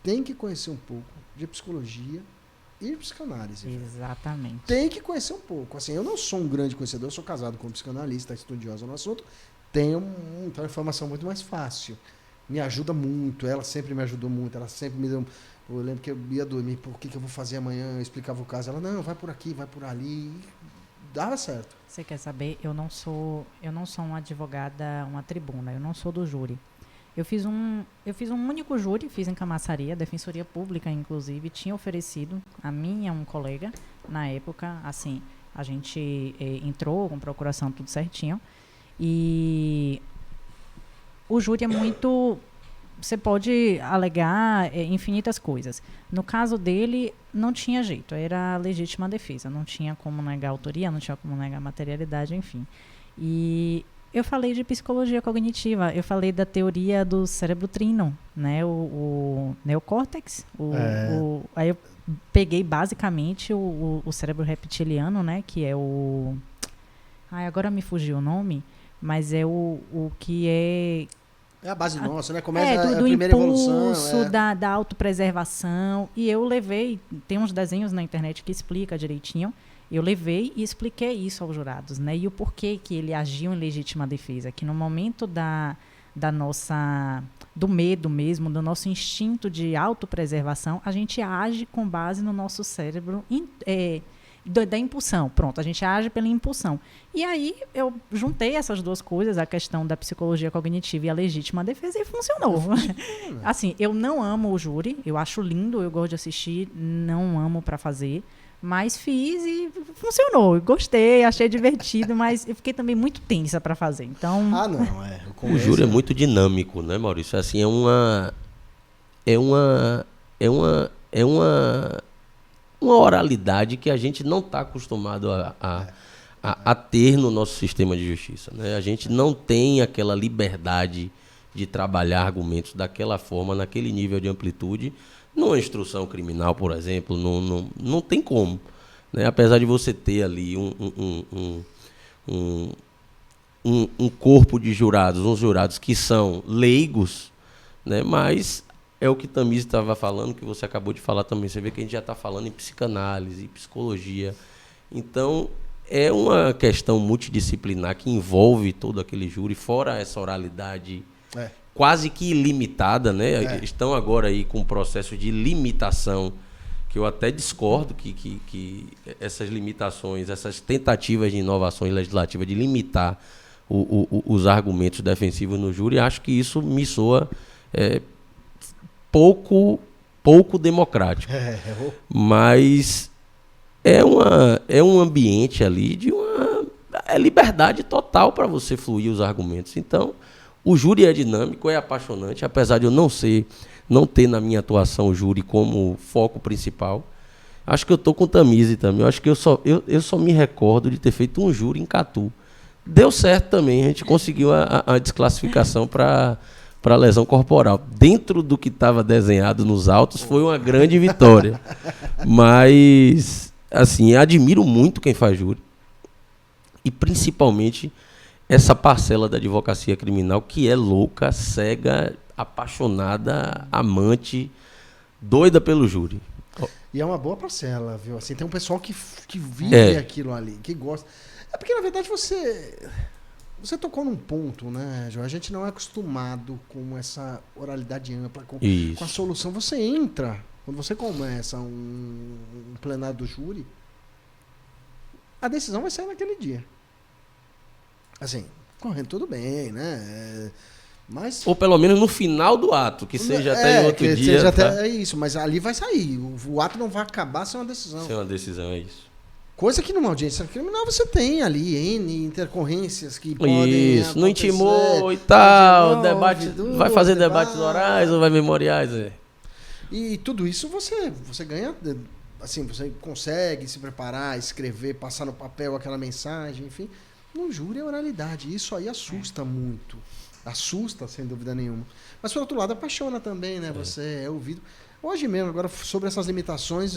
Tem que conhecer um pouco de psicologia e psicanálise. Exatamente. Tem que conhecer um pouco. Assim, eu não sou um grande conhecedor, eu sou casado com um psicanalista, estudiosa no assunto, tenho uma informação muito mais fácil. Me ajuda muito, ela sempre me ajudou muito, ela sempre me deu... Eu lembro que eu ia dormir, o que eu vou fazer amanhã? Eu explicava o caso, ela, não, vai por aqui, vai por ali. Dava certo. Você quer saber? Eu não sou uma advogada, uma tribuna, eu não sou do júri. Eu fiz um único júri, fiz em Camaçaria, a Defensoria Pública, inclusive, tinha oferecido a mim e a um colega, na época, assim, a gente entrou com procuração, tudo certinho, e o júri é muito... Você pode alegar infinitas coisas. No caso dele, não tinha jeito, era legítima defesa, não tinha como negar autoria, não tinha como negar materialidade, enfim. E... eu falei de psicologia cognitiva, eu falei da teoria do cérebro trino, né? O neocórtex. Aí eu peguei basicamente o cérebro reptiliano, né? Que é o... agora me fugiu o nome, mas é o que é... É a base nossa, né? Começa do a primeira impulso, evolução. da autopreservação. E eu levei... Tem uns desenhos na internet que explica direitinho. Eu levei e expliquei isso aos jurados, né? E o porquê que ele agiu em legítima defesa. Que no momento do medo mesmo, do nosso instinto de autopreservação, a gente age com base no nosso cérebro da impulsão. Pronto, a gente age pela impulsão. E aí eu juntei essas duas coisas, a questão da psicologia cognitiva e a legítima defesa, e funcionou. Assim, eu não amo o júri, eu acho lindo, eu gosto de assistir, não amo para fazer. Mas fiz e funcionou. Gostei, achei divertido, mas eu fiquei também muito tensa para fazer. Então... O júri é muito dinâmico, né, Maurício? Assim, é uma oralidade que a gente não está acostumado a ter no nosso sistema de justiça, né? A gente não tem aquela liberdade de trabalhar argumentos daquela forma, naquele nível de amplitude. Numa instrução criminal, por exemplo, não tem como, né? Apesar de você ter ali um corpo de jurados, uns jurados que são leigos, né? Mas é o que Tamires estava falando, que você acabou de falar também. Você vê que a gente já está falando em psicanálise, psicologia. Então, é uma questão multidisciplinar que envolve todo aquele júri, fora essa oralidade quase que ilimitada, né? Estão agora aí com um processo de limitação, que eu até discordo que essas limitações, essas tentativas de inovações legislativas de limitar os argumentos defensivos no júri, acho que isso me soa pouco democrático. Mas é um ambiente ali de uma liberdade total para você fluir os argumentos. Então, o júri é dinâmico, é apaixonante, apesar de eu não ter na minha atuação o júri como foco principal. Acho que eu estou com Tamise também. Eu acho que eu só me recordo de ter feito um júri em Catu. Deu certo também, a gente conseguiu a desclassificação para lesão corporal. Dentro do que estava desenhado nos autos, foi uma grande vitória. Mas, assim, admiro muito quem faz júri. E, principalmente, essa parcela da advocacia criminal que é louca, cega, apaixonada, amante, doida pelo júri. E é uma boa parcela, viu? Assim, tem um pessoal que vive aquilo ali, que gosta. É porque, na verdade, você tocou num ponto, né, João? A gente não é acostumado com essa oralidade ampla, com a solução. Você entra, quando você começa um plenário do júri, a decisão vai sair naquele dia. Assim, correndo tudo bem, né? Mas... Ou pelo menos no final do ato, que seja até em outro dia. Seja tá? até, é isso, mas ali vai sair. O ato não vai acabar sem uma decisão. Sem uma decisão, é isso. Coisa que numa audiência criminal você tem ali N intercorrências que podem Isso, não acontecer, intimou e tal, não debate, intimou, vai fazer debates orais ou vai memoriais? E tudo isso você ganha, assim, você consegue se preparar, escrever, passar no papel aquela mensagem, enfim. No júri é oralidade, isso aí assusta muito. Assusta, sem dúvida nenhuma. Mas, por outro lado, apaixona também, né? Você é ouvido. Hoje mesmo, agora, sobre essas limitações,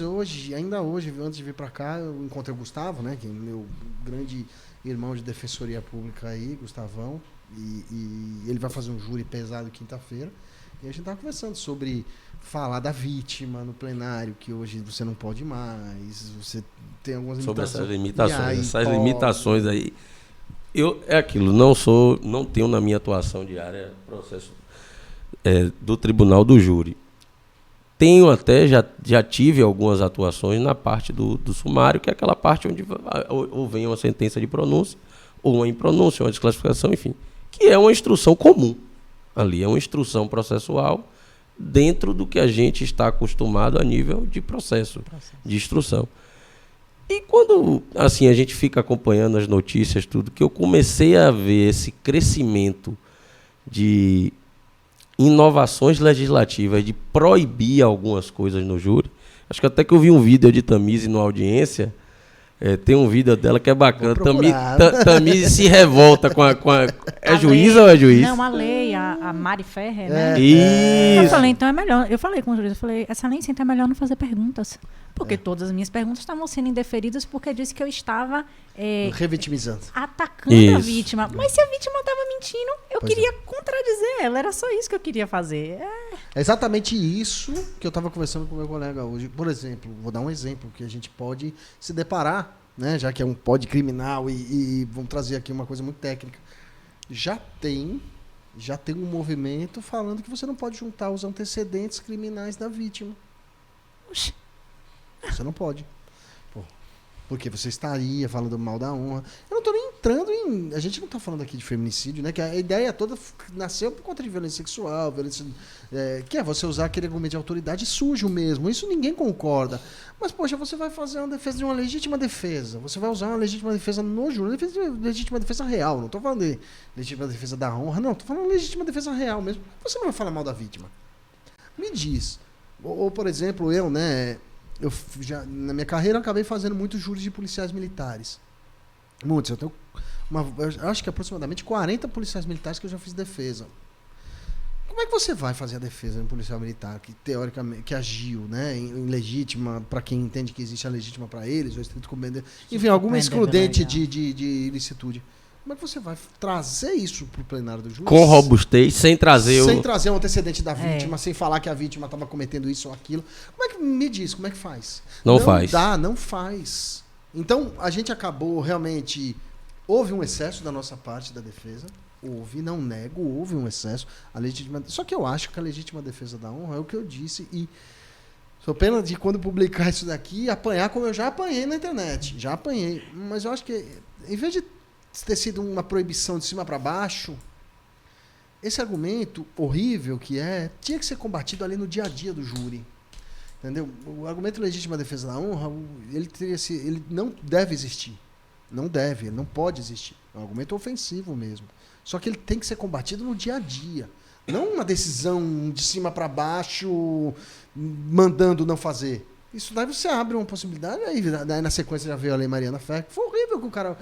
ainda hoje, antes de vir para cá, eu encontrei o Gustavo, né? Que é meu grande irmão de defensoria pública aí, Gustavão. E ele vai fazer um júri pesado quinta-feira. E a gente estava conversando sobre falar da vítima no plenário, que hoje você não pode mais, você tem algumas limitações. Sobre essas limitações aí. É aquilo, não tenho na minha atuação diária processo do tribunal do júri. Tenho até, já tive algumas atuações na parte do sumário, que é aquela parte onde ou vem uma sentença de pronúncia, ou uma impronúncia, uma desclassificação, enfim, que é uma instrução comum. Ali é uma instrução processual dentro do que a gente está acostumado a nível de processo. De instrução. E quando assim, a gente fica acompanhando as notícias, tudo, que eu comecei a ver esse crescimento de inovações legislativas, de proibir algumas coisas no júri. Acho que até que eu vi um vídeo de Tamizzi no Audiência. Tem um vídeo dela que é bacana. Tamizzi se revolta com a é juíza ou é juiz? Não, a lei, a Mari Ferrer, né? Isso. Eu falei, então é melhor. Eu falei com o juiz, eu falei, excelência, então é melhor não fazer perguntas. Porque todas as minhas perguntas estavam sendo indeferidas porque disse que eu estava revitimizando. Atacando a vítima. Mas se a vítima estava mentindo, eu queria contradizer ela. Era só isso que eu queria fazer. É exatamente isso que eu estava conversando com o meu colega hoje. Por exemplo, vou dar um exemplo que a gente pode se deparar, né, já que é um pod criminal e vamos trazer aqui uma coisa muito técnica. Já tem um movimento falando que você não pode juntar os antecedentes criminais da vítima. Oxi. Você não pode. Porque você estaria falando mal da honra. Eu não estou nem entrando em... A gente não está falando aqui de feminicídio, né? Que a ideia toda nasceu por conta de violência sexual, violência, que é você usar aquele argumento de autoridade sujo mesmo. Isso ninguém concorda. Mas, poxa, você vai fazer uma defesa de uma legítima defesa. Você vai usar uma legítima defesa no júri. Legítima defesa real. Não estou falando de legítima defesa da honra. Não, estou falando de legítima defesa real mesmo. Você não vai falar mal da vítima. Me diz. Ou por exemplo, eu, né... Eu já, na minha carreira, acabei fazendo muitos júris de policiais militares. Muitos. Eu tenho eu acho que aproximadamente 40 policiais militares que eu já fiz defesa. Como é que você vai fazer a defesa de um policial militar que, teoricamente, que agiu, né, em legítima, para quem entende que existe a legítima para eles, ou estrito comendador, enfim, alguma excludente de ilicitude? Como é que você vai trazer isso para o plenário do juiz? Com robustez, sem trazer um antecedente da vítima, sem falar que a vítima estava cometendo isso ou aquilo. Como é que me diz, como é que faz? Não faz. Não faz. Então, a gente acabou realmente... Houve um excesso da nossa parte da defesa. Não nego, houve um excesso. Só que eu acho que a legítima defesa da honra é o que eu disse e... Sou pena de quando publicar isso daqui, apanhar como eu já apanhei na internet. Já apanhei. Mas eu acho que, em vez de ter sido uma proibição de cima para baixo, esse argumento horrível tinha que ser combatido ali no dia a dia do júri. Entendeu? O argumento legítima defesa da honra, ele não deve existir. Ele não pode existir. É um argumento ofensivo mesmo. Só que ele tem que ser combatido no dia a dia. Não uma decisão de cima para baixo, mandando não fazer. Isso daí você abre uma possibilidade, aí na sequência já veio a Lei Mariana Ferrer. Foi horrível que o cara.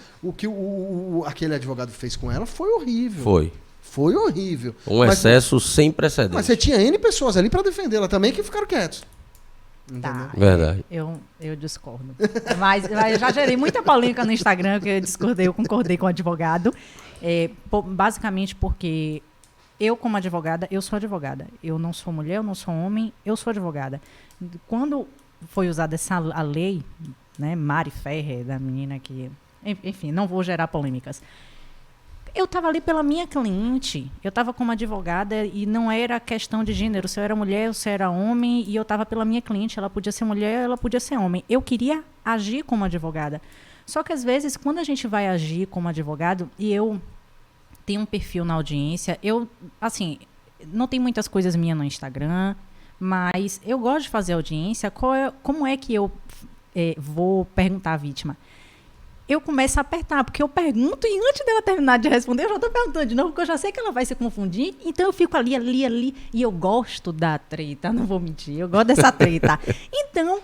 Aquele advogado fez com ela foi horrível. Foi horrível. Excesso sem precedentes. Mas você tinha N pessoas ali para defendê-la também que ficaram quietos. Tá, verdade. Eu discordo. Mas eu já gerei muita polêmica no Instagram que eu concordei com o advogado. Basicamente porque eu, como advogada, eu sou advogada. Eu não sou mulher, eu não sou homem, eu sou advogada. Quando foi usada a lei, né, Mari Ferrer, da menina que... Enfim, não vou gerar polêmicas. Eu estava ali pela minha cliente, eu estava como advogada e não era questão de gênero, se eu era mulher ou se eu era homem, e eu estava pela minha cliente, ela podia ser mulher, ela podia ser homem. Eu queria agir como advogada. Só que, às vezes, quando a gente vai agir como advogado, e eu tenho um perfil na audiência, assim, não tem muitas coisas minhas no Instagram, mas eu gosto de fazer audiência. Como é que eu vou perguntar à vítima? Eu começo a apertar, porque eu pergunto e antes dela terminar de responder, eu já estou perguntando de novo, porque eu já sei que ela vai se confundir, então eu fico ali, e eu gosto da treta, não vou mentir, eu gosto dessa treta. Então,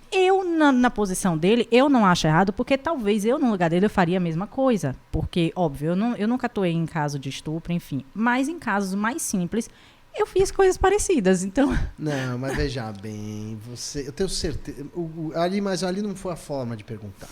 eu, na posição dele, eu não acho errado, porque talvez eu, no lugar dele, eu faria a mesma coisa. Porque, óbvio, eu nunca atuei em caso de estupro, enfim. Mas em casos mais simples, eu fiz coisas parecidas, então... Não, mas veja bem, eu tenho certeza... Mas ali não foi a forma de perguntar.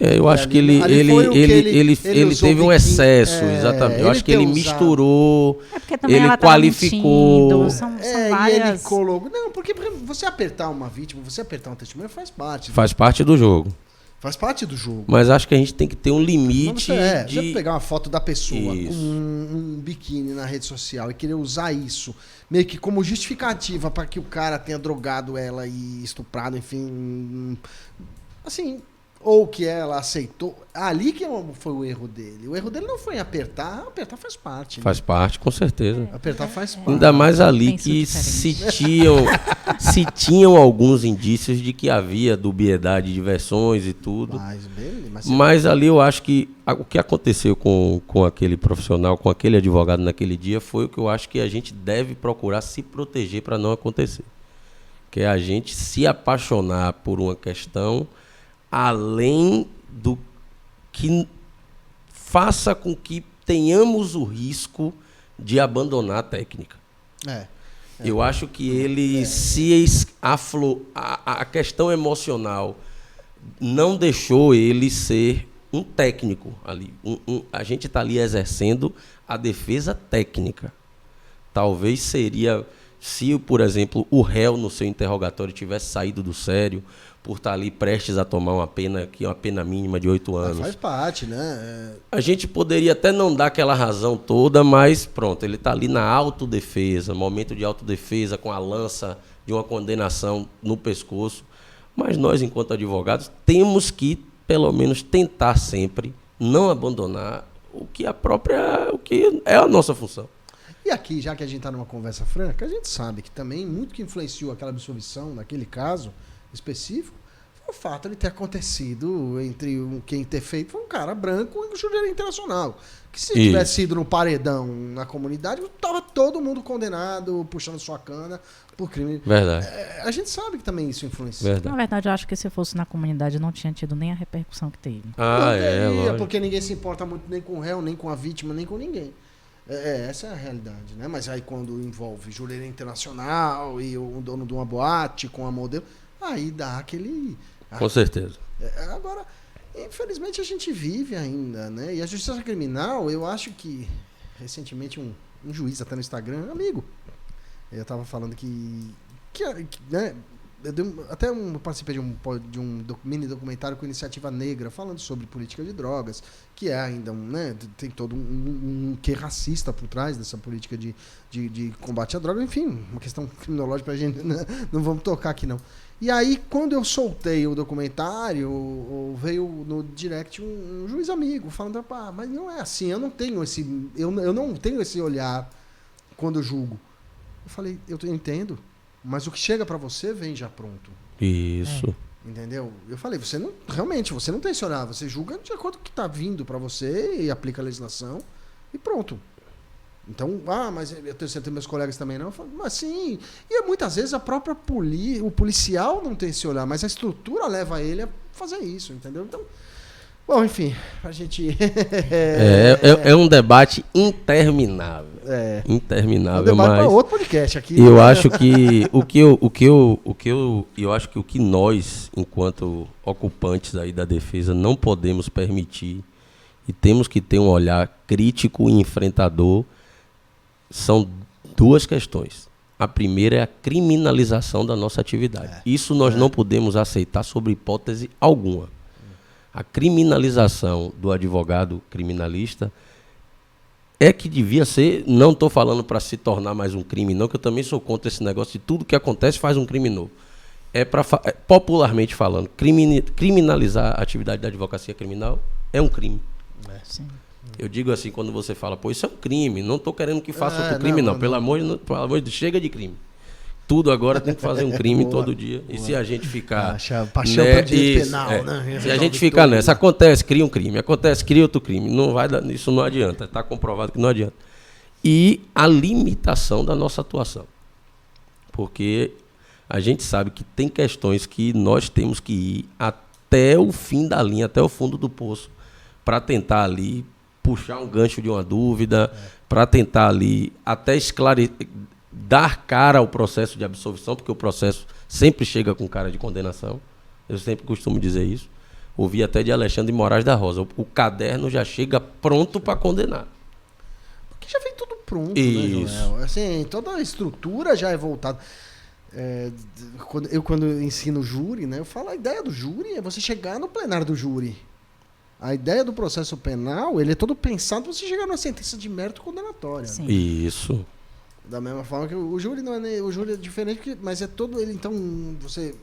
Eu acho que ele teve um excesso, exatamente. Eu acho que ele misturou, ele qualificou. São várias... E ele colocou... Não, porque você apertar uma vítima, você apertar um testemunho faz parte. Faz parte do jogo. Faz parte do jogo. Mas acho que a gente tem que ter um limite Você pegar uma foto da pessoa com um biquíni na rede social e querer usar isso meio que como justificativa para que o cara tenha drogado ela e estuprado, enfim... Assim... Ou que ela aceitou. Ali que foi o erro dele. O erro dele não foi em apertar. Apertar faz parte. Faz parte, com certeza. Apertar faz parte. Ainda mais ali que se tinham alguns indícios de que havia dubiedade de versões e tudo. Mas ali eu acho que o que aconteceu com aquele profissional, com aquele advogado naquele dia, foi o que eu acho que a gente deve procurar se proteger para não acontecer. Que é a gente se apaixonar por uma questão além do que faça com que tenhamos o risco de abandonar a técnica. Eu acho que ele a questão emocional não deixou ele ser um técnico ali. A gente está ali exercendo a defesa técnica. Talvez seria, se, por exemplo, o réu no seu interrogatório tivesse saído do sério, por estar ali prestes a tomar uma pena, que é uma pena mínima de 8 anos. Faz parte, né? A gente poderia até não dar aquela razão toda, mas pronto, ele está ali na autodefesa, momento de autodefesa, com a lança de uma condenação no pescoço. Mas nós, enquanto advogados, temos que, pelo menos, tentar sempre não abandonar o que é a nossa função. E aqui, já que a gente está numa conversa franca, a gente sabe que também muito que influenciou aquela absolvição naquele caso específico foi o fato de ter acontecido entre quem ter feito foi um cara branco e um juiz internacional. Que se tivesse sido no paredão na comunidade, estava todo mundo condenado, puxando sua cana por crime. Verdade. A gente sabe que também isso influencia. Na verdade, eu acho que se fosse na comunidade não tinha tido nem a repercussão que teve. Lógico. Porque ninguém se importa muito nem com o réu, nem com a vítima, nem com ninguém. Essa é a realidade, né? Mas aí quando envolve jurista internacional e o dono de uma boate com a modelo, aí dá aquele... Com certeza. Agora, infelizmente a gente vive ainda, né? E a justiça criminal, eu acho que recentemente um juiz até no Instagram, amigo, eu tava falando que né? Eu participei de um mini documentário com Iniciativa Negra falando sobre política de drogas, que é ainda né, tem todo um quê racista por trás dessa política de combate à droga, enfim, uma questão criminológica pra gente, né? Não vamos tocar aqui não. E aí, quando eu soltei o documentário, veio no direct um juiz amigo falando, mas não é assim, eu não tenho esse olhar quando eu julgo. Eu falei, eu entendo, mas o que chega pra você vem já pronto. Isso. Entendeu? Eu falei, você não tem esse olhar, você julga de acordo com o que tá vindo pra você e aplica a legislação e pronto. Então, mas eu tenho certeza que meus colegas também não. Eu falo, mas sim. E muitas vezes a própria o policial não tem esse olhar, mas a estrutura leva ele a fazer isso, entendeu? Então, bom, enfim, a gente... é um debate interminável. Interminável, debate mas... para outro podcast aqui. Eu acho que eu acho que o que nós, enquanto ocupantes aí da defesa, não podemos permitir e temos que ter um olhar crítico e enfrentador são duas questões. A primeira é a criminalização da nossa atividade. Isso nós não podemos aceitar sob hipótese alguma. A criminalização do advogado criminalista é que devia ser, não estou falando para se tornar mais um crime não, que eu também sou contra esse negócio de tudo que acontece faz um crime novo. popularmente falando, criminalizar a atividade da advocacia criminal é um crime. Sim. Eu digo assim, quando você fala, pô, isso é um crime, não estou querendo que faça outro crime, não. Pelo amor de Deus, chega de crime. Tudo agora tem que fazer um crime todo dia. E se a gente ficar... Paixão pelo direito penal, né? Se a gente ficar nessa, acontece, cria um crime, acontece, cria outro crime. Não vai dar, isso não adianta, está comprovado que não adianta. E a limitação da nossa atuação. Porque a gente sabe que tem questões que nós temos que ir até o fim da linha, até o fundo do poço, para tentar ali puxar um gancho de uma dúvida, para tentar ali até esclarecer, dar cara ao processo de absolvição, porque o processo sempre chega com cara de condenação. Eu sempre costumo dizer isso. Ouvi até de Alexandre de Moraes da Rosa. O caderno já chega pronto para condenar. Porque já vem tudo pronto, isso, né, Joel? Assim, toda a estrutura já é voltada. Quando eu ensino júri, né, eu falo, a ideia do júri é você chegar no plenário do júri. A ideia do processo penal, ele é todo pensado para você chegar numa sentença de mérito condenatória. Sim. Né? Isso. Da mesma forma que o júri não é, o júri é diferente, mas é todo ele. Então, você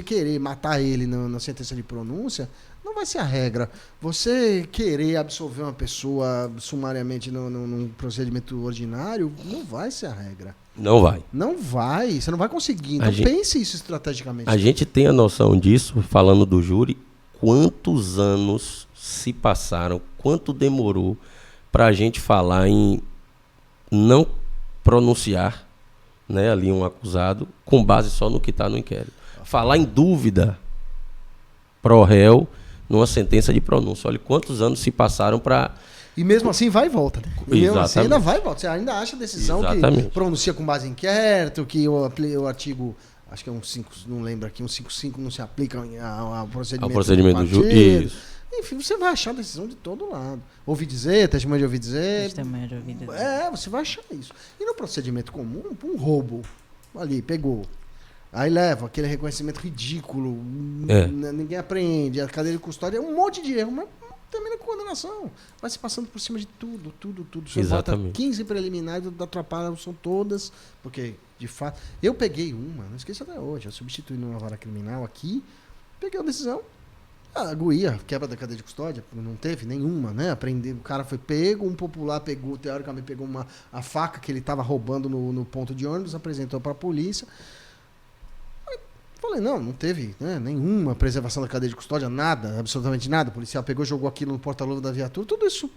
querer matar ele na sentença de pronúncia, não vai ser a regra. Você querer absolver uma pessoa sumariamente num procedimento ordinário, não vai ser a regra. Não vai. Não vai. Você não vai conseguir. Então, pense isso estrategicamente. A gente tem a noção disso, falando do júri, quantos anos se passaram, quanto demorou para a gente falar em não pronunciar, né, ali um acusado com base só no que está no inquérito. Falar em dúvida pro réu numa sentença de pronúncia. Olha quantos anos se passaram para... E mesmo assim vai e volta, né? E mesmo assim Exatamente. ainda vai e volta. Você ainda acha a decisão Exatamente. que pronuncia com base em inquérito, que o artigo, acho que é um 5, não lembro aqui, um 5.5 não se aplica ao procedimento, Ao procedimento do partido. Isso. Enfim, você vai achar a decisão de todo lado. Ouvi dizer, testemunha de ouvir dizer. Testemunha de ouvir dizer. Você vai achar isso. E no procedimento comum, um roubo, ali, pegou. Aí leva aquele reconhecimento ridículo, ninguém aprende, a cadeia de custódia, um monte de erro, mas termina com condenação. Vai se passando por cima de tudo. Você Exatamente. bota 15 preliminares, da atrapalha, são todas, porque, de fato, eu peguei uma, não esqueço até hoje, eu substituí numa vara criminal aqui, peguei uma decisão, a guia, quebra da cadeia de custódia, não teve nenhuma, né? Aprendi, o cara foi pego, um popular pegou, teoricamente pegou a faca que ele estava roubando no ponto de ônibus, apresentou para a polícia. Falei, não teve, né, nenhuma preservação da cadeia de custódia, nada, absolutamente nada. O policial pegou, jogou aquilo no porta-luva da viatura, tudo isso.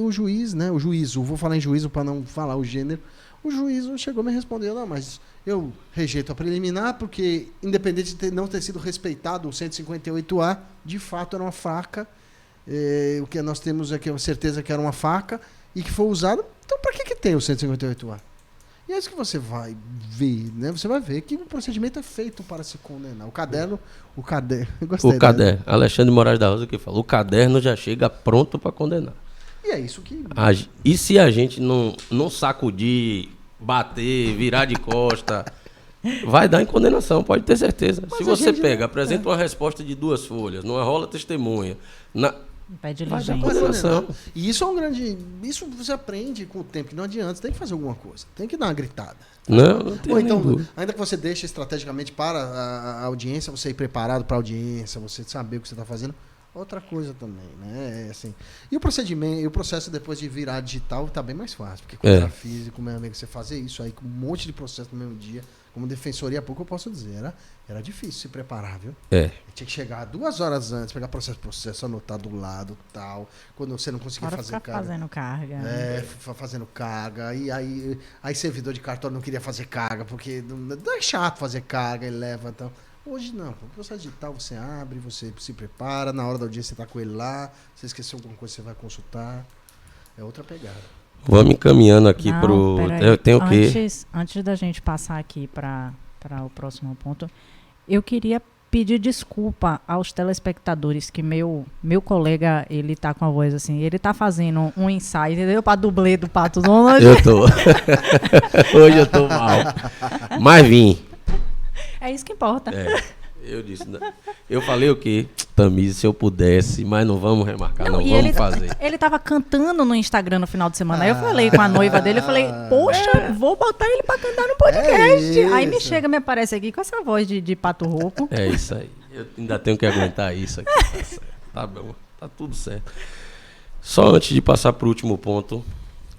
O juiz, né? O juízo, vou falar em juízo para não falar o gênero. O juízo chegou e me respondeu, não, mas eu rejeito a preliminar porque, independente de não ter sido respeitado o 158A, de fato era uma faca. O que nós temos é que a certeza que era uma faca e que foi usada. Então, para que tem o 158A? E é isso que você vai ver, né? Você vai ver que o procedimento é feito para se condenar. O caderno. O caderno. Alexandre de Moraes da Rosa que falou. O caderno já chega pronto para condenar. E é isso que. E se a gente não sacudir, bater, virar de costa, vai dar em condenação, pode ter certeza. Mas se você apresenta uma resposta de 2 folhas, não rola testemunha. Pede vai dar diligência. condenação. E isso é um grande. Isso você aprende com o tempo, que não adianta, você tem que fazer alguma coisa, tem que dar uma gritada. Não tem Ou então, dúvida. ainda que você deixe estrategicamente para a audiência, você ir preparado para a audiência, você saber o que você está fazendo. Outra coisa também, né? Assim, e o procedimento, e o processo depois de virar digital está bem mais fácil, porque quando era físico, meu amigo, você fazer isso aí com um monte de processo no mesmo dia, como defensoria, há pouco eu posso dizer, era difícil se preparar, viu? Tinha que chegar 2 horas antes, pegar processo, anotar do lado, tal, quando você não conseguia fazer carga. Fazendo carga. Fazendo carga, e aí servidor de cartório não queria fazer carga, porque não é chato fazer carga, ele leva, então. Hoje não, o processo digital você abre, você se prepara, na hora da audiência você está com ele lá, se esqueceu alguma coisa você vai consultar, é outra pegada. Vamos encaminhando aqui pro... Eu tenho Antes da gente passar aqui para o próximo ponto, eu queria pedir desculpa aos telespectadores, que meu colega, ele tá com a voz assim, ele tá fazendo um ensaio, entendeu? Para dublê do Pato Donald. Eu tô. Hoje eu tô mal. Mas vim. É isso que importa. Eu disse, eu falei o quê? Tamires, se eu pudesse, mas não vamos remarcar, não vamos fazer. Ele tava cantando no Instagram no final de semana. Aí eu falei com a noiva dele, eu falei, poxa, vou botar ele pra cantar no podcast. Aí me aparece aqui com essa voz de pato rouco. É isso aí. Eu ainda tenho que aguentar isso aqui. Tá certo. Tá bom, tá tudo certo. Só antes de passar pro último ponto,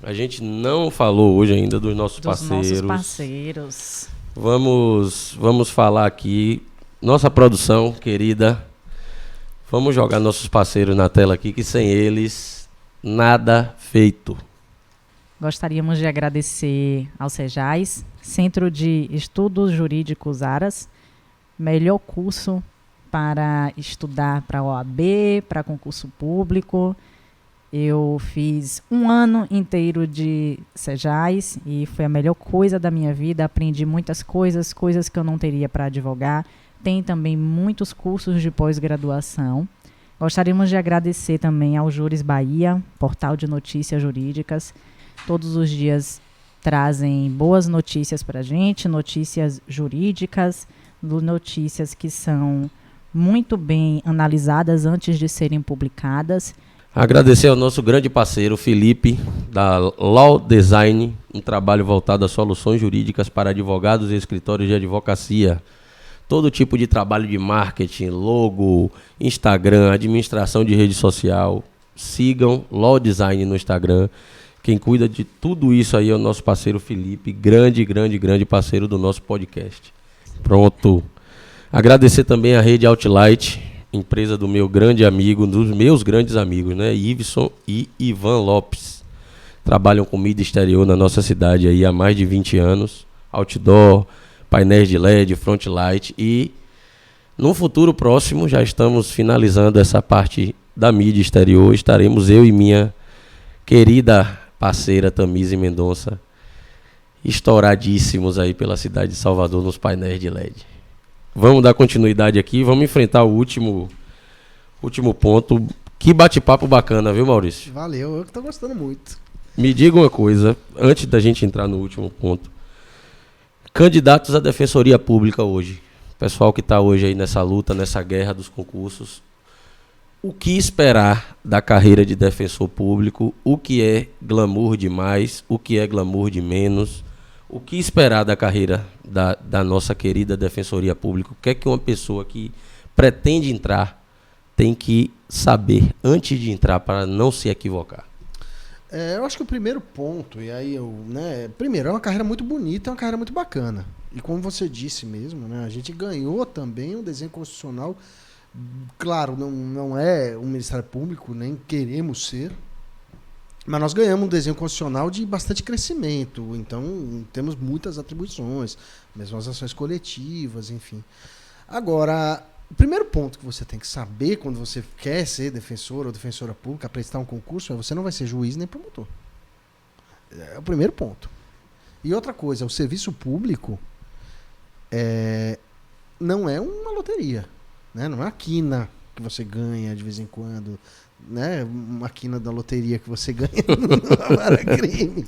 a gente não falou hoje ainda dos nossos parceiros. Vamos falar aqui. Nossa produção querida, vamos jogar nossos parceiros na tela aqui, que sem eles, nada feito. Gostaríamos de agradecer ao Sejais, Centro de Estudos Jurídicos Aras, melhor curso para estudar para OAB, para concurso público. Eu fiz 1 ano inteiro de Sejais e foi a melhor coisa da minha vida. Aprendi muitas coisas que eu não teria para advogar. Tem também muitos cursos de pós-graduação. Gostaríamos de agradecer também ao Júris Bahia, portal de notícias jurídicas. Todos os dias trazem boas notícias para a gente, notícias jurídicas, notícias que são muito bem analisadas antes de serem publicadas. Agradecer ao nosso grande parceiro, Felipe, da Law Design, um trabalho voltado a soluções jurídicas para advogados e escritórios de advocacia. Todo tipo de trabalho de marketing, logo, Instagram, administração de rede social. Sigam Law Design no Instagram. Quem cuida de tudo isso aí é o nosso parceiro Felipe, grande parceiro do nosso podcast. Pronto. Agradecer também a Rede Outlight, empresa do meu grande amigo, dos meus grandes amigos, né? Iveson e Ivan Lopes. Trabalham com mídia exterior na nossa cidade aí há mais de 20 anos. Outdoor, painéis de LED, front light, e no futuro próximo, já estamos finalizando essa parte da mídia exterior, estaremos eu e minha querida parceira Tamise Mendonça estouradíssimos aí pela cidade de Salvador nos painéis de LED. Vamos dar continuidade aqui, vamos enfrentar o último ponto. Que bate-papo bacana, viu, Maurício? Valeu, eu que tô gostando muito. Me diga uma coisa, antes da gente entrar no último ponto. Candidatos à Defensoria Pública hoje, pessoal que está hoje aí nessa luta, nessa guerra dos concursos, o que esperar da carreira de defensor público, o que é glamour demais, o que é glamour de menos, o que esperar da carreira da nossa querida Defensoria Pública, o que é que uma pessoa que pretende entrar tem que saber antes de entrar para não se equivocar? Eu acho que o primeiro ponto, e aí primeiro, é uma carreira muito bonita, é uma carreira muito bacana. E como você disse mesmo, né, a gente ganhou também um desenho constitucional. Claro, não é um Ministério Público, nem queremos ser, mas nós ganhamos um desenho constitucional de bastante crescimento. Então, temos muitas atribuições, mesmo as ações coletivas, enfim. Agora, o primeiro ponto que você tem que saber quando você quer ser defensor ou defensora pública, prestar um concurso, é você não vai ser juiz nem promotor. É o primeiro ponto. E outra coisa, o serviço público não é uma loteria, né? Não é uma quina que você ganha de vez em quando, né? Uma quina da loteria que você ganha no Vara-Crime.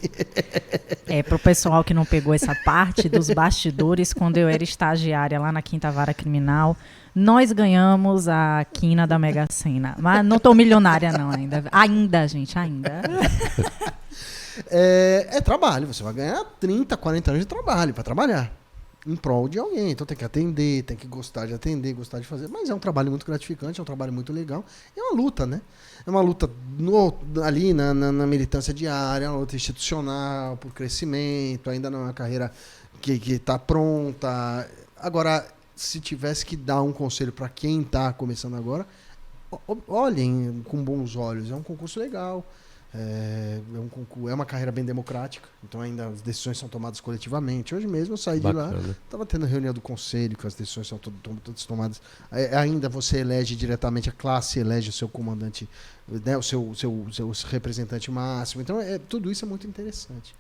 Pro pessoal que não pegou essa parte dos bastidores, quando eu era estagiária lá na 5ª Vara Criminal, nós ganhamos a quina da Mega Sena. Mas não tô milionária não ainda. Ainda. É trabalho. Você vai ganhar 30, 40 anos de trabalho para trabalhar em prol de alguém. Então tem que atender, tem que gostar de atender, gostar de fazer. Mas é um trabalho muito gratificante, é um trabalho muito legal. É uma luta, né? É uma luta ali na militância diária, é uma luta institucional, por crescimento. Ainda não é uma carreira que está pronta. Agora, se tivesse que dar um conselho para quem está começando agora, olhem com bons olhos. É um concurso legal. É uma carreira bem democrática, então ainda as decisões são tomadas coletivamente. Hoje mesmo eu saí de lá, estava tendo reunião do conselho, que as decisões são todas tomadas. Ainda você elege diretamente, a classe elege o seu comandante, né, o seu representante máximo. Então tudo isso é muito interessante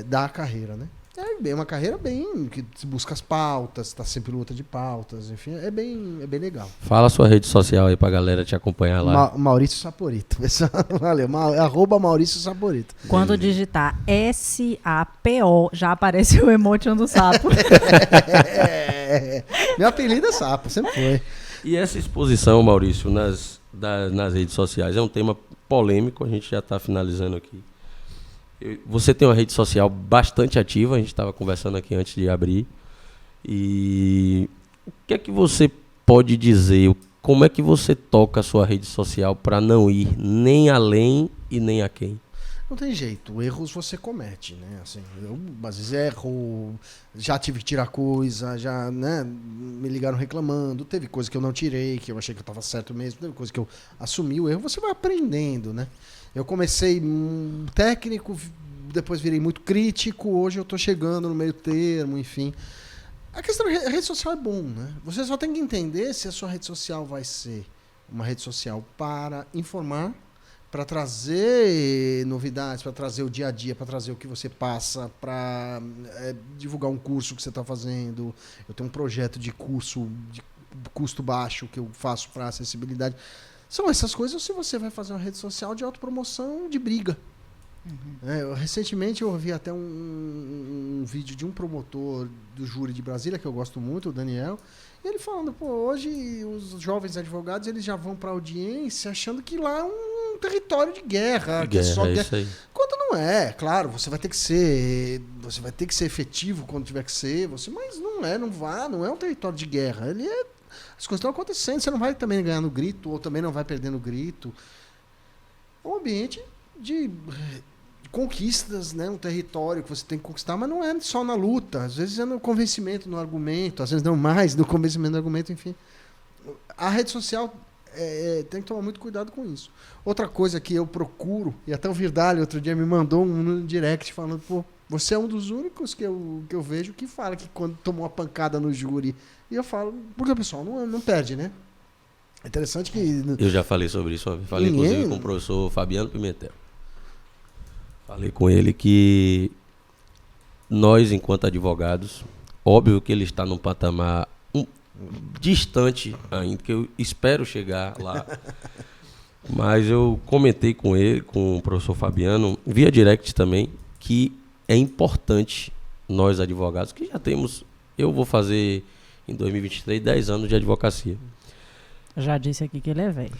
da carreira, né? É uma carreira que busca as pautas, está sempre luta de pautas, enfim, é bem legal. Fala a sua rede social aí pra galera te acompanhar lá. Maurício Saporito. Valeu, @Maurício Saporito. Quando digitar SAPO, já aparece o emotion do sapo. Meu apelido é Sapo, sempre foi. E essa exposição, Maurício, nas redes sociais é um tema polêmico, a gente já está finalizando aqui. Você tem uma rede social bastante ativa, a gente estava conversando aqui antes de abrir. E o que é que você pode dizer? Como é que você toca a sua rede social para não ir nem além e nem a quem? Não tem jeito, erros você comete, né? Assim, eu às vezes erro, já tive que tirar coisa, já, né, me ligaram reclamando, teve coisa que eu não tirei, que eu achei que eu estava certo mesmo, teve coisa que eu assumi o erro, você vai aprendendo, né? Eu comecei técnico, depois virei muito crítico, hoje eu estou chegando no meio termo, enfim. A questão da rede social é bom, né? Você só tem que entender se a sua rede social vai ser uma rede social para informar, para trazer novidades, para trazer o dia a dia, para trazer o que você passa, para divulgar um curso que você está fazendo. Eu tenho um projeto de curso de custo baixo que eu faço para acessibilidade. São essas coisas se você vai fazer uma rede social de autopromoção de briga. Recentemente eu ouvi até um vídeo de um promotor do júri de Brasília, que eu gosto muito, o Daniel, e ele falando, hoje os jovens advogados eles já vão para audiência achando que lá é um território de guerra, que é só guerra. Isso aí. Quando não é, claro, você vai ter que ser efetivo quando tiver que ser, mas não é um território de guerra, as coisas estão acontecendo, você não vai também ganhar no grito, ou também não vai perder no grito. É um ambiente de conquistas, né? Um território que você tem que conquistar, mas não é só na luta, às vezes é no convencimento, no argumento, às vezes não mais no convencimento, no argumento, enfim. A rede social tem que tomar muito cuidado com isso. Outra coisa que eu procuro, e até o Virdalho outro dia me mandou um direct falando, você é um dos únicos que eu vejo que fala que quando tomou uma pancada no júri, e eu falo, porque o pessoal não perde, né? É interessante que... Eu já falei sobre isso, falei inclusive com o professor Fabiano Pimentel. Falei com ele que nós, enquanto advogados, óbvio que ele está num patamar distante ainda, que eu espero chegar lá, mas eu comentei com ele, com o professor Fabiano, via direct também, que é importante nós advogados, que já temos, eu vou fazer em 2023 10 anos de advocacia. Já disse aqui que ele é velho.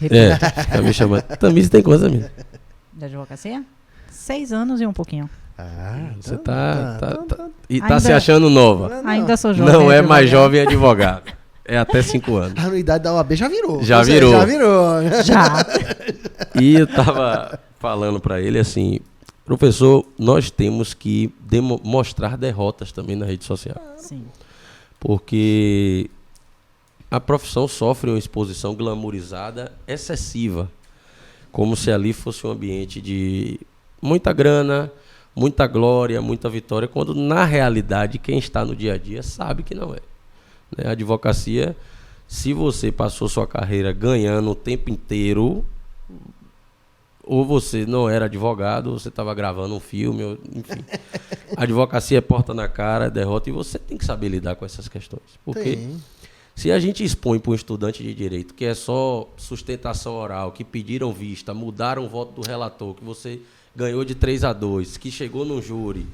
Tá me chamando. Tamires tem quantos anos? De advocacia? 6 anos e um pouquinho. Você e tá se achando nova. Ainda sou jovem. Não é mais jovem advogado. É até 5 anos. A anuidade da OAB já virou. Já virou. Já. E eu tava falando para ele assim, professor, nós temos que mostrar derrotas também na rede social. Sim. Porque a profissão sofre uma exposição glamourizada excessiva. Como se ali fosse um ambiente de muita grana, muita glória, muita vitória, quando na realidade quem está no dia a dia sabe que não é. A advocacia, se você passou sua carreira ganhando o tempo inteiro, ou você não era advogado, ou você estava gravando um filme, enfim. A advocacia é porta na cara, derrota, e você tem que saber lidar com essas questões. Porque se a gente expõe para um estudante de direito que é só sustentação oral, que pediram vista, mudaram o voto do relator, que você ganhou de 3-2, que chegou no júri,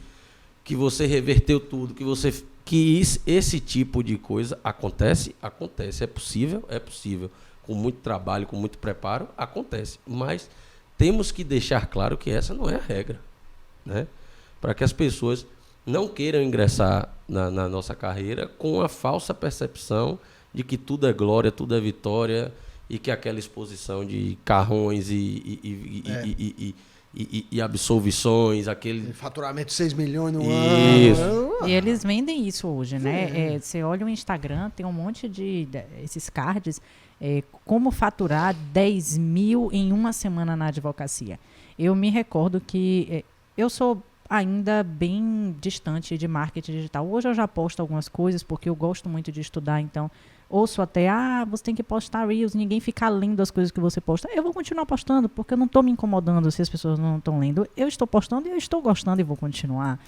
que você reverteu tudo, que esse tipo de coisa acontece, é possível, com muito trabalho, com muito preparo, acontece, mas temos que deixar claro que essa não é a regra, né? Para que as pessoas não queiram ingressar na nossa carreira com a falsa percepção de que tudo é glória, tudo é vitória, e que aquela exposição de carrões e absolvições, aquele... Faturamento de 6 milhões no Isso. ano. E eles vendem isso hoje, né? Você olha o Instagram, tem um monte esses cards, como faturar 10 mil em uma semana na advocacia. Eu me recordo que eu sou ainda bem distante de marketing digital. Hoje eu já posto algumas coisas, porque eu gosto muito de estudar, então ouço até, você tem que postar Reels, ninguém fica lendo as coisas que você posta. Eu vou continuar postando, porque eu não estou me incomodando se as pessoas não estão lendo. Eu estou postando e eu estou gostando e vou continuar.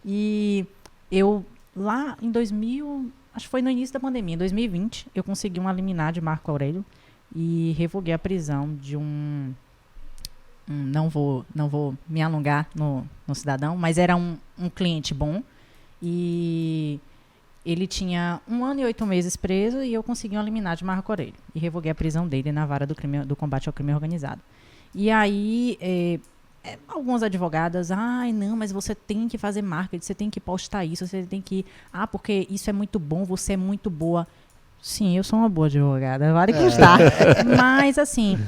E eu, lá em 2000, acho que foi no início da pandemia, em 2020, eu consegui uma liminar de Marco Aurélio e revoguei a prisão de não vou me alongar no cidadão, mas era um cliente bom, e Ele tinha 1 ano e 8 meses preso e eu consegui uma liminar de Marco Aurélio. E revoguei a prisão dele na vara do combate ao crime organizado. E aí, algumas advogadas, não, mas você tem que fazer marketing, você tem que postar isso, você tem que... porque isso é muito bom, você é muito boa. Sim, eu sou uma boa advogada, vale constar. Mas, assim,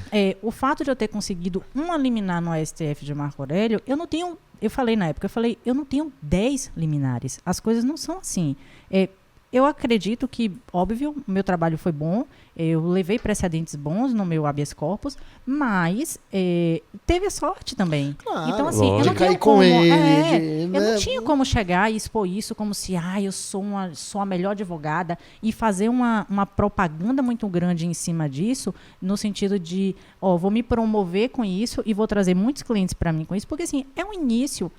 o fato de eu ter conseguido uma liminar no STF de Marco Aurélio, eu não tenho... Eu falei na época, eu não tenho 10 liminares. As coisas não são assim. Eu acredito que, óbvio, o meu trabalho foi bom, eu levei precedentes bons no meu habeas corpus, mas teve a sorte também. Claro, então, assim, eu não tenho como... eu não tinha como chegar e expor isso como se, eu sou a melhor advogada e fazer uma propaganda muito grande em cima disso, no sentido de, vou me promover com isso e vou trazer muitos clientes para mim com isso, porque, assim, é um início.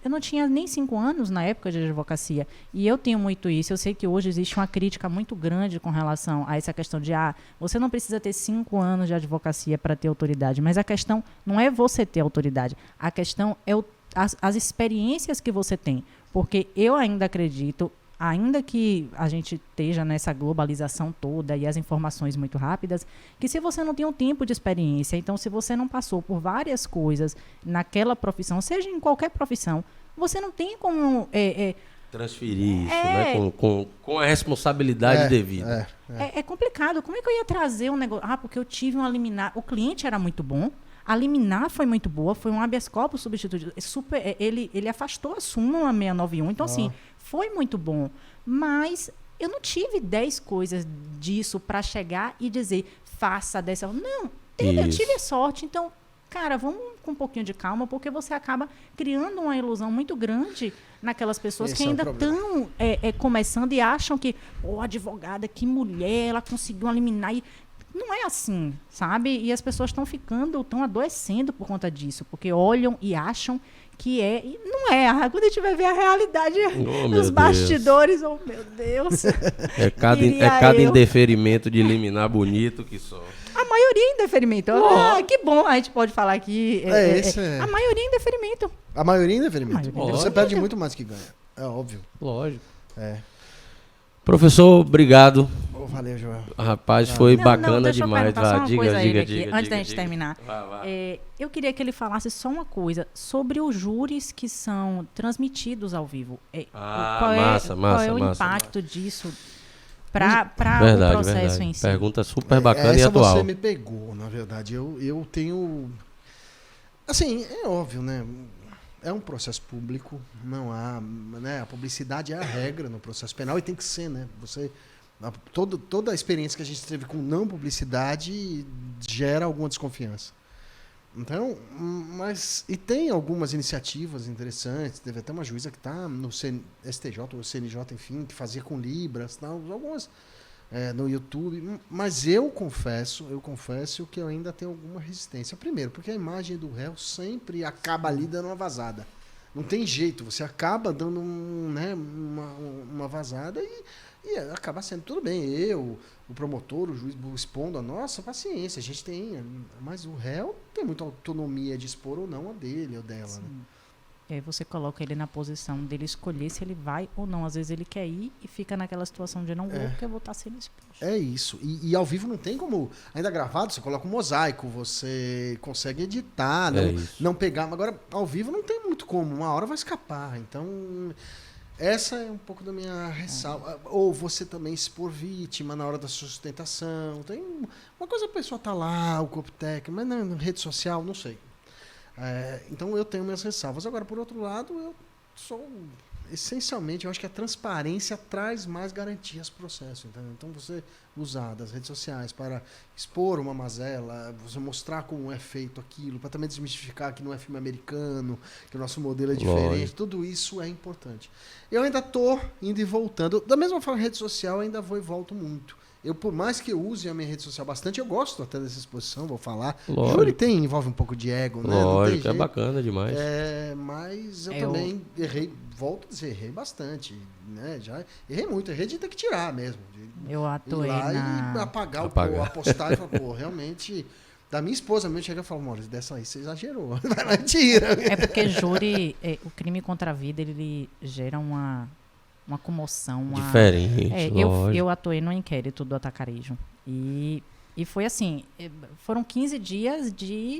Eu não tinha nem 5 anos na época de advocacia. E eu tenho muito isso. Eu sei que hoje existe uma crítica muito grande com relação a essa questão de você não precisa ter 5 anos de advocacia para ter autoridade. Mas a questão não é você ter autoridade. A questão é as experiências que você tem. Porque eu ainda acredito, ainda que a gente esteja nessa globalização toda e as informações muito rápidas, que se você não tem um tempo de experiência, então se você não passou por várias coisas naquela profissão, seja em qualquer profissão, você não tem como... transferir isso, né? Com a responsabilidade devida. É complicado. Como é que eu ia trazer um negócio... porque eu tive uma liminar... O cliente era muito bom, a liminar foi muito boa, foi um habeas corpus substituído. Ele afastou a súmula 691, então assim... Foi muito bom, mas eu não tive 10 coisas disso para chegar e dizer, faça dessa... Não, eu tive sorte. Então, cara, vamos com um pouquinho de calma, porque você acaba criando uma ilusão muito grande naquelas pessoas que ainda estão começando e acham que, advogada, que mulher, ela conseguiu eliminar e... Não é assim, sabe? E as pessoas estão adoecendo por conta disso, porque olham e acham que e não é. Quando a gente vai ver a realidade nos bastidores, meu Deus. É cada indeferimento de liminar bonito que só. A maioria é indeferimento. Que bom, a gente pode falar que a maioria é indeferimento. A maioria é indeferimento. Você perde muito mais que ganha. É óbvio. Lógico. Professor, obrigado. Valeu, Joel. Rapaz, foi bacana demais. Diga. Antes da gente terminar. Eu queria que ele falasse só uma coisa sobre os júris que são transmitidos ao vivo. Qual é o impacto disso para o processo em si? Pergunta super bacana e atual. Você me pegou, na verdade. Eu tenho... Assim, é óbvio, né? É um processo público, não há... Né? A publicidade é a regra no processo penal e tem que ser, né? Toda a experiência que a gente teve com não publicidade gera alguma desconfiança. Então, e tem algumas iniciativas interessantes, teve até uma juíza que está no STJ ou CNJ, enfim, que fazia com Libras, tal, algumas no YouTube, mas eu confesso que eu ainda tenho alguma resistência. Primeiro, porque a imagem do réu sempre acaba ali dando uma vazada. Não tem jeito, você acaba dando uma vazada e acaba sendo tudo bem. O promotor, o juiz expondo a nossa paciência, a gente tem, mas o réu tem muita autonomia de expor ou não a dele ou dela. Né? E aí você coloca ele na posição dele escolher se ele vai ou não. Às vezes ele quer ir e fica naquela situação de não vou, porque eu vou estar sendo exposto. É isso. E ao vivo não tem como... Ainda gravado, você coloca um mosaico, você consegue editar, não pegar. Mas agora, ao vivo não tem muito como. Uma hora vai escapar. Então, essa é um pouco da minha ressalva. Ou você também expor vítima na hora da sustentação. Tem uma coisa, a pessoa tá lá, o corpo técnico, mas na rede social, não sei. Então eu tenho minhas ressalvas. Agora, por outro lado, eu sou... Essencialmente, eu acho que a transparência traz mais garantias para o processo. Entendeu? Então, você usar das redes sociais para expor uma mazela, você mostrar como é feito aquilo, para também desmistificar que não é filme americano, que o nosso modelo é diferente, tudo isso é importante. Eu ainda estou indo e voltando. Da mesma forma, a rede social ainda vou e volto muito. Por mais que eu use a minha rede social bastante, eu gosto até dessa exposição, vou falar. Júri envolve um pouco de ego, né? Lógico, é bacana demais. Mas eu também volto a dizer, errei bastante. Né? Já errei muito, errei de ter que tirar mesmo. Eu atuei e apagar. A postagem e falar, realmente... Da minha esposa mesmo, chega e fala, Maurício, dessa aí você exagerou. Vai lá e tira. É porque júri, o crime contra a vida, ele gera uma uma comoção. Diferente, eu atuei no inquérito do Atacarejo. E foi assim, foram 15 dias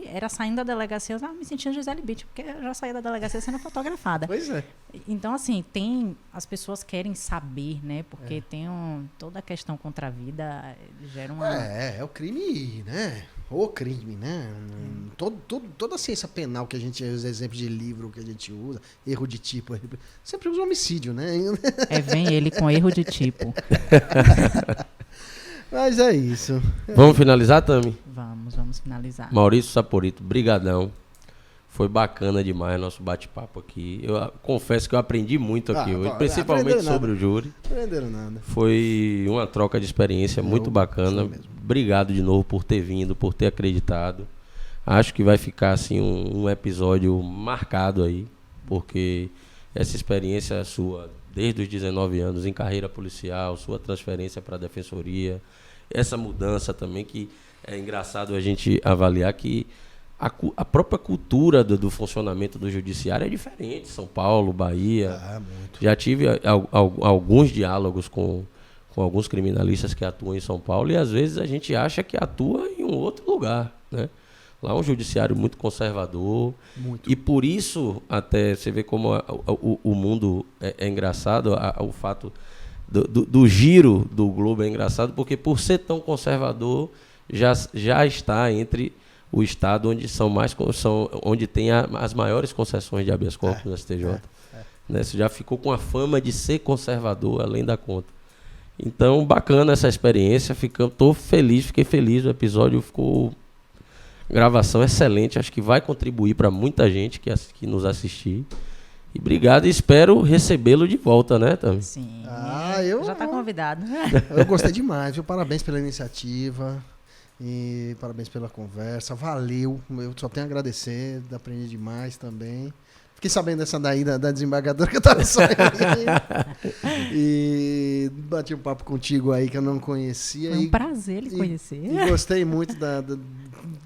era saindo da delegacia, eu estava me sentindo Gisele Bündchen, porque eu já saía da delegacia sendo fotografada. Pois é. Então, assim, as pessoas querem saber, né? Porque tem toda a questão contra a vida, gera uma... É o crime, né? O crime, né? Toda a ciência penal que a gente, os exemplos de livro que a gente usa, erro de tipo, sempre usa homicídio, né? Vem ele com erro de tipo. Mas é isso. Vamos finalizar, Tami? Vamos finalizar. Maurício Saporito, brigadão. Foi bacana demais nosso bate-papo aqui. Eu confesso que eu aprendi muito aqui hoje, principalmente sobre o júri. Aprenderam nada. Foi uma troca de experiência muito bacana. Obrigado de novo por ter vindo, por ter acreditado. Acho que vai ficar assim um episódio marcado aí, porque essa experiência sua, desde os 19 anos em carreira policial, sua transferência para a defensoria, essa mudança também, que é engraçado a gente avaliar que a própria cultura do funcionamento do judiciário é diferente. São Paulo, Bahia. Muito. Já tive alguns diálogos com alguns criminalistas que atuam em São Paulo, e às vezes a gente acha que atua em um outro lugar, né? Lá é um judiciário muito conservador. Muito. E por isso, até você vê como o mundo é engraçado, o fato do giro do globo é engraçado, porque por ser tão conservador, já está entre o estado onde tem as maiores concessões de habeas corpus no STJ. Né? Você já ficou com a fama de ser conservador além da conta. Então, bacana essa experiência. Fiquei feliz. O episódio ficou... Gravação excelente. Acho que vai contribuir para muita gente que nos assistir. E obrigado, e espero recebê-lo de volta, né, Tami? Sim. Já está convidado. Eu gostei demais, viu? Parabéns pela iniciativa. E parabéns pela conversa. Valeu. Eu só tenho a agradecer. Aprendi demais também. Fiquei sabendo dessa daí da desembargadora que eu tava saindo. E bati um papo contigo aí que eu não conhecia. Foi um prazer lhe conhecer. E gostei muito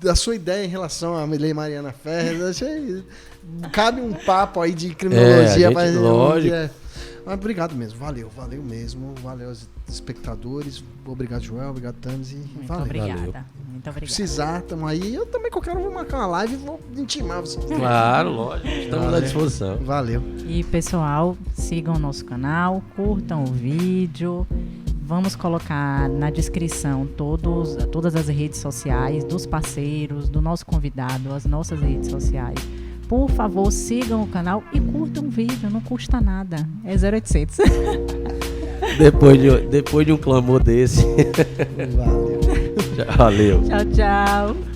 da sua ideia em relação à Lei Mariana Ferrer. Achei. Cabe um papo aí de criminologia. Lógico. Mas obrigado mesmo, valeu mesmo. Valeu aos espectadores. Obrigado, Joel. Obrigado, Tami. Muito obrigada. Muito obrigada. Precisar, estamos aí. Eu também qualquer hora vou marcar uma live e vou intimar vocês. Claro, lógico. Estamos à disposição. Valeu. E, pessoal, sigam o nosso canal, curtam o vídeo. Vamos colocar na descrição todas as redes sociais dos parceiros, do nosso convidado, as nossas redes sociais. Por favor, sigam o canal e curtam o vídeo, não custa nada. É 0800. Depois de um clamor desse. Valeu. Valeu. Tchau, tchau.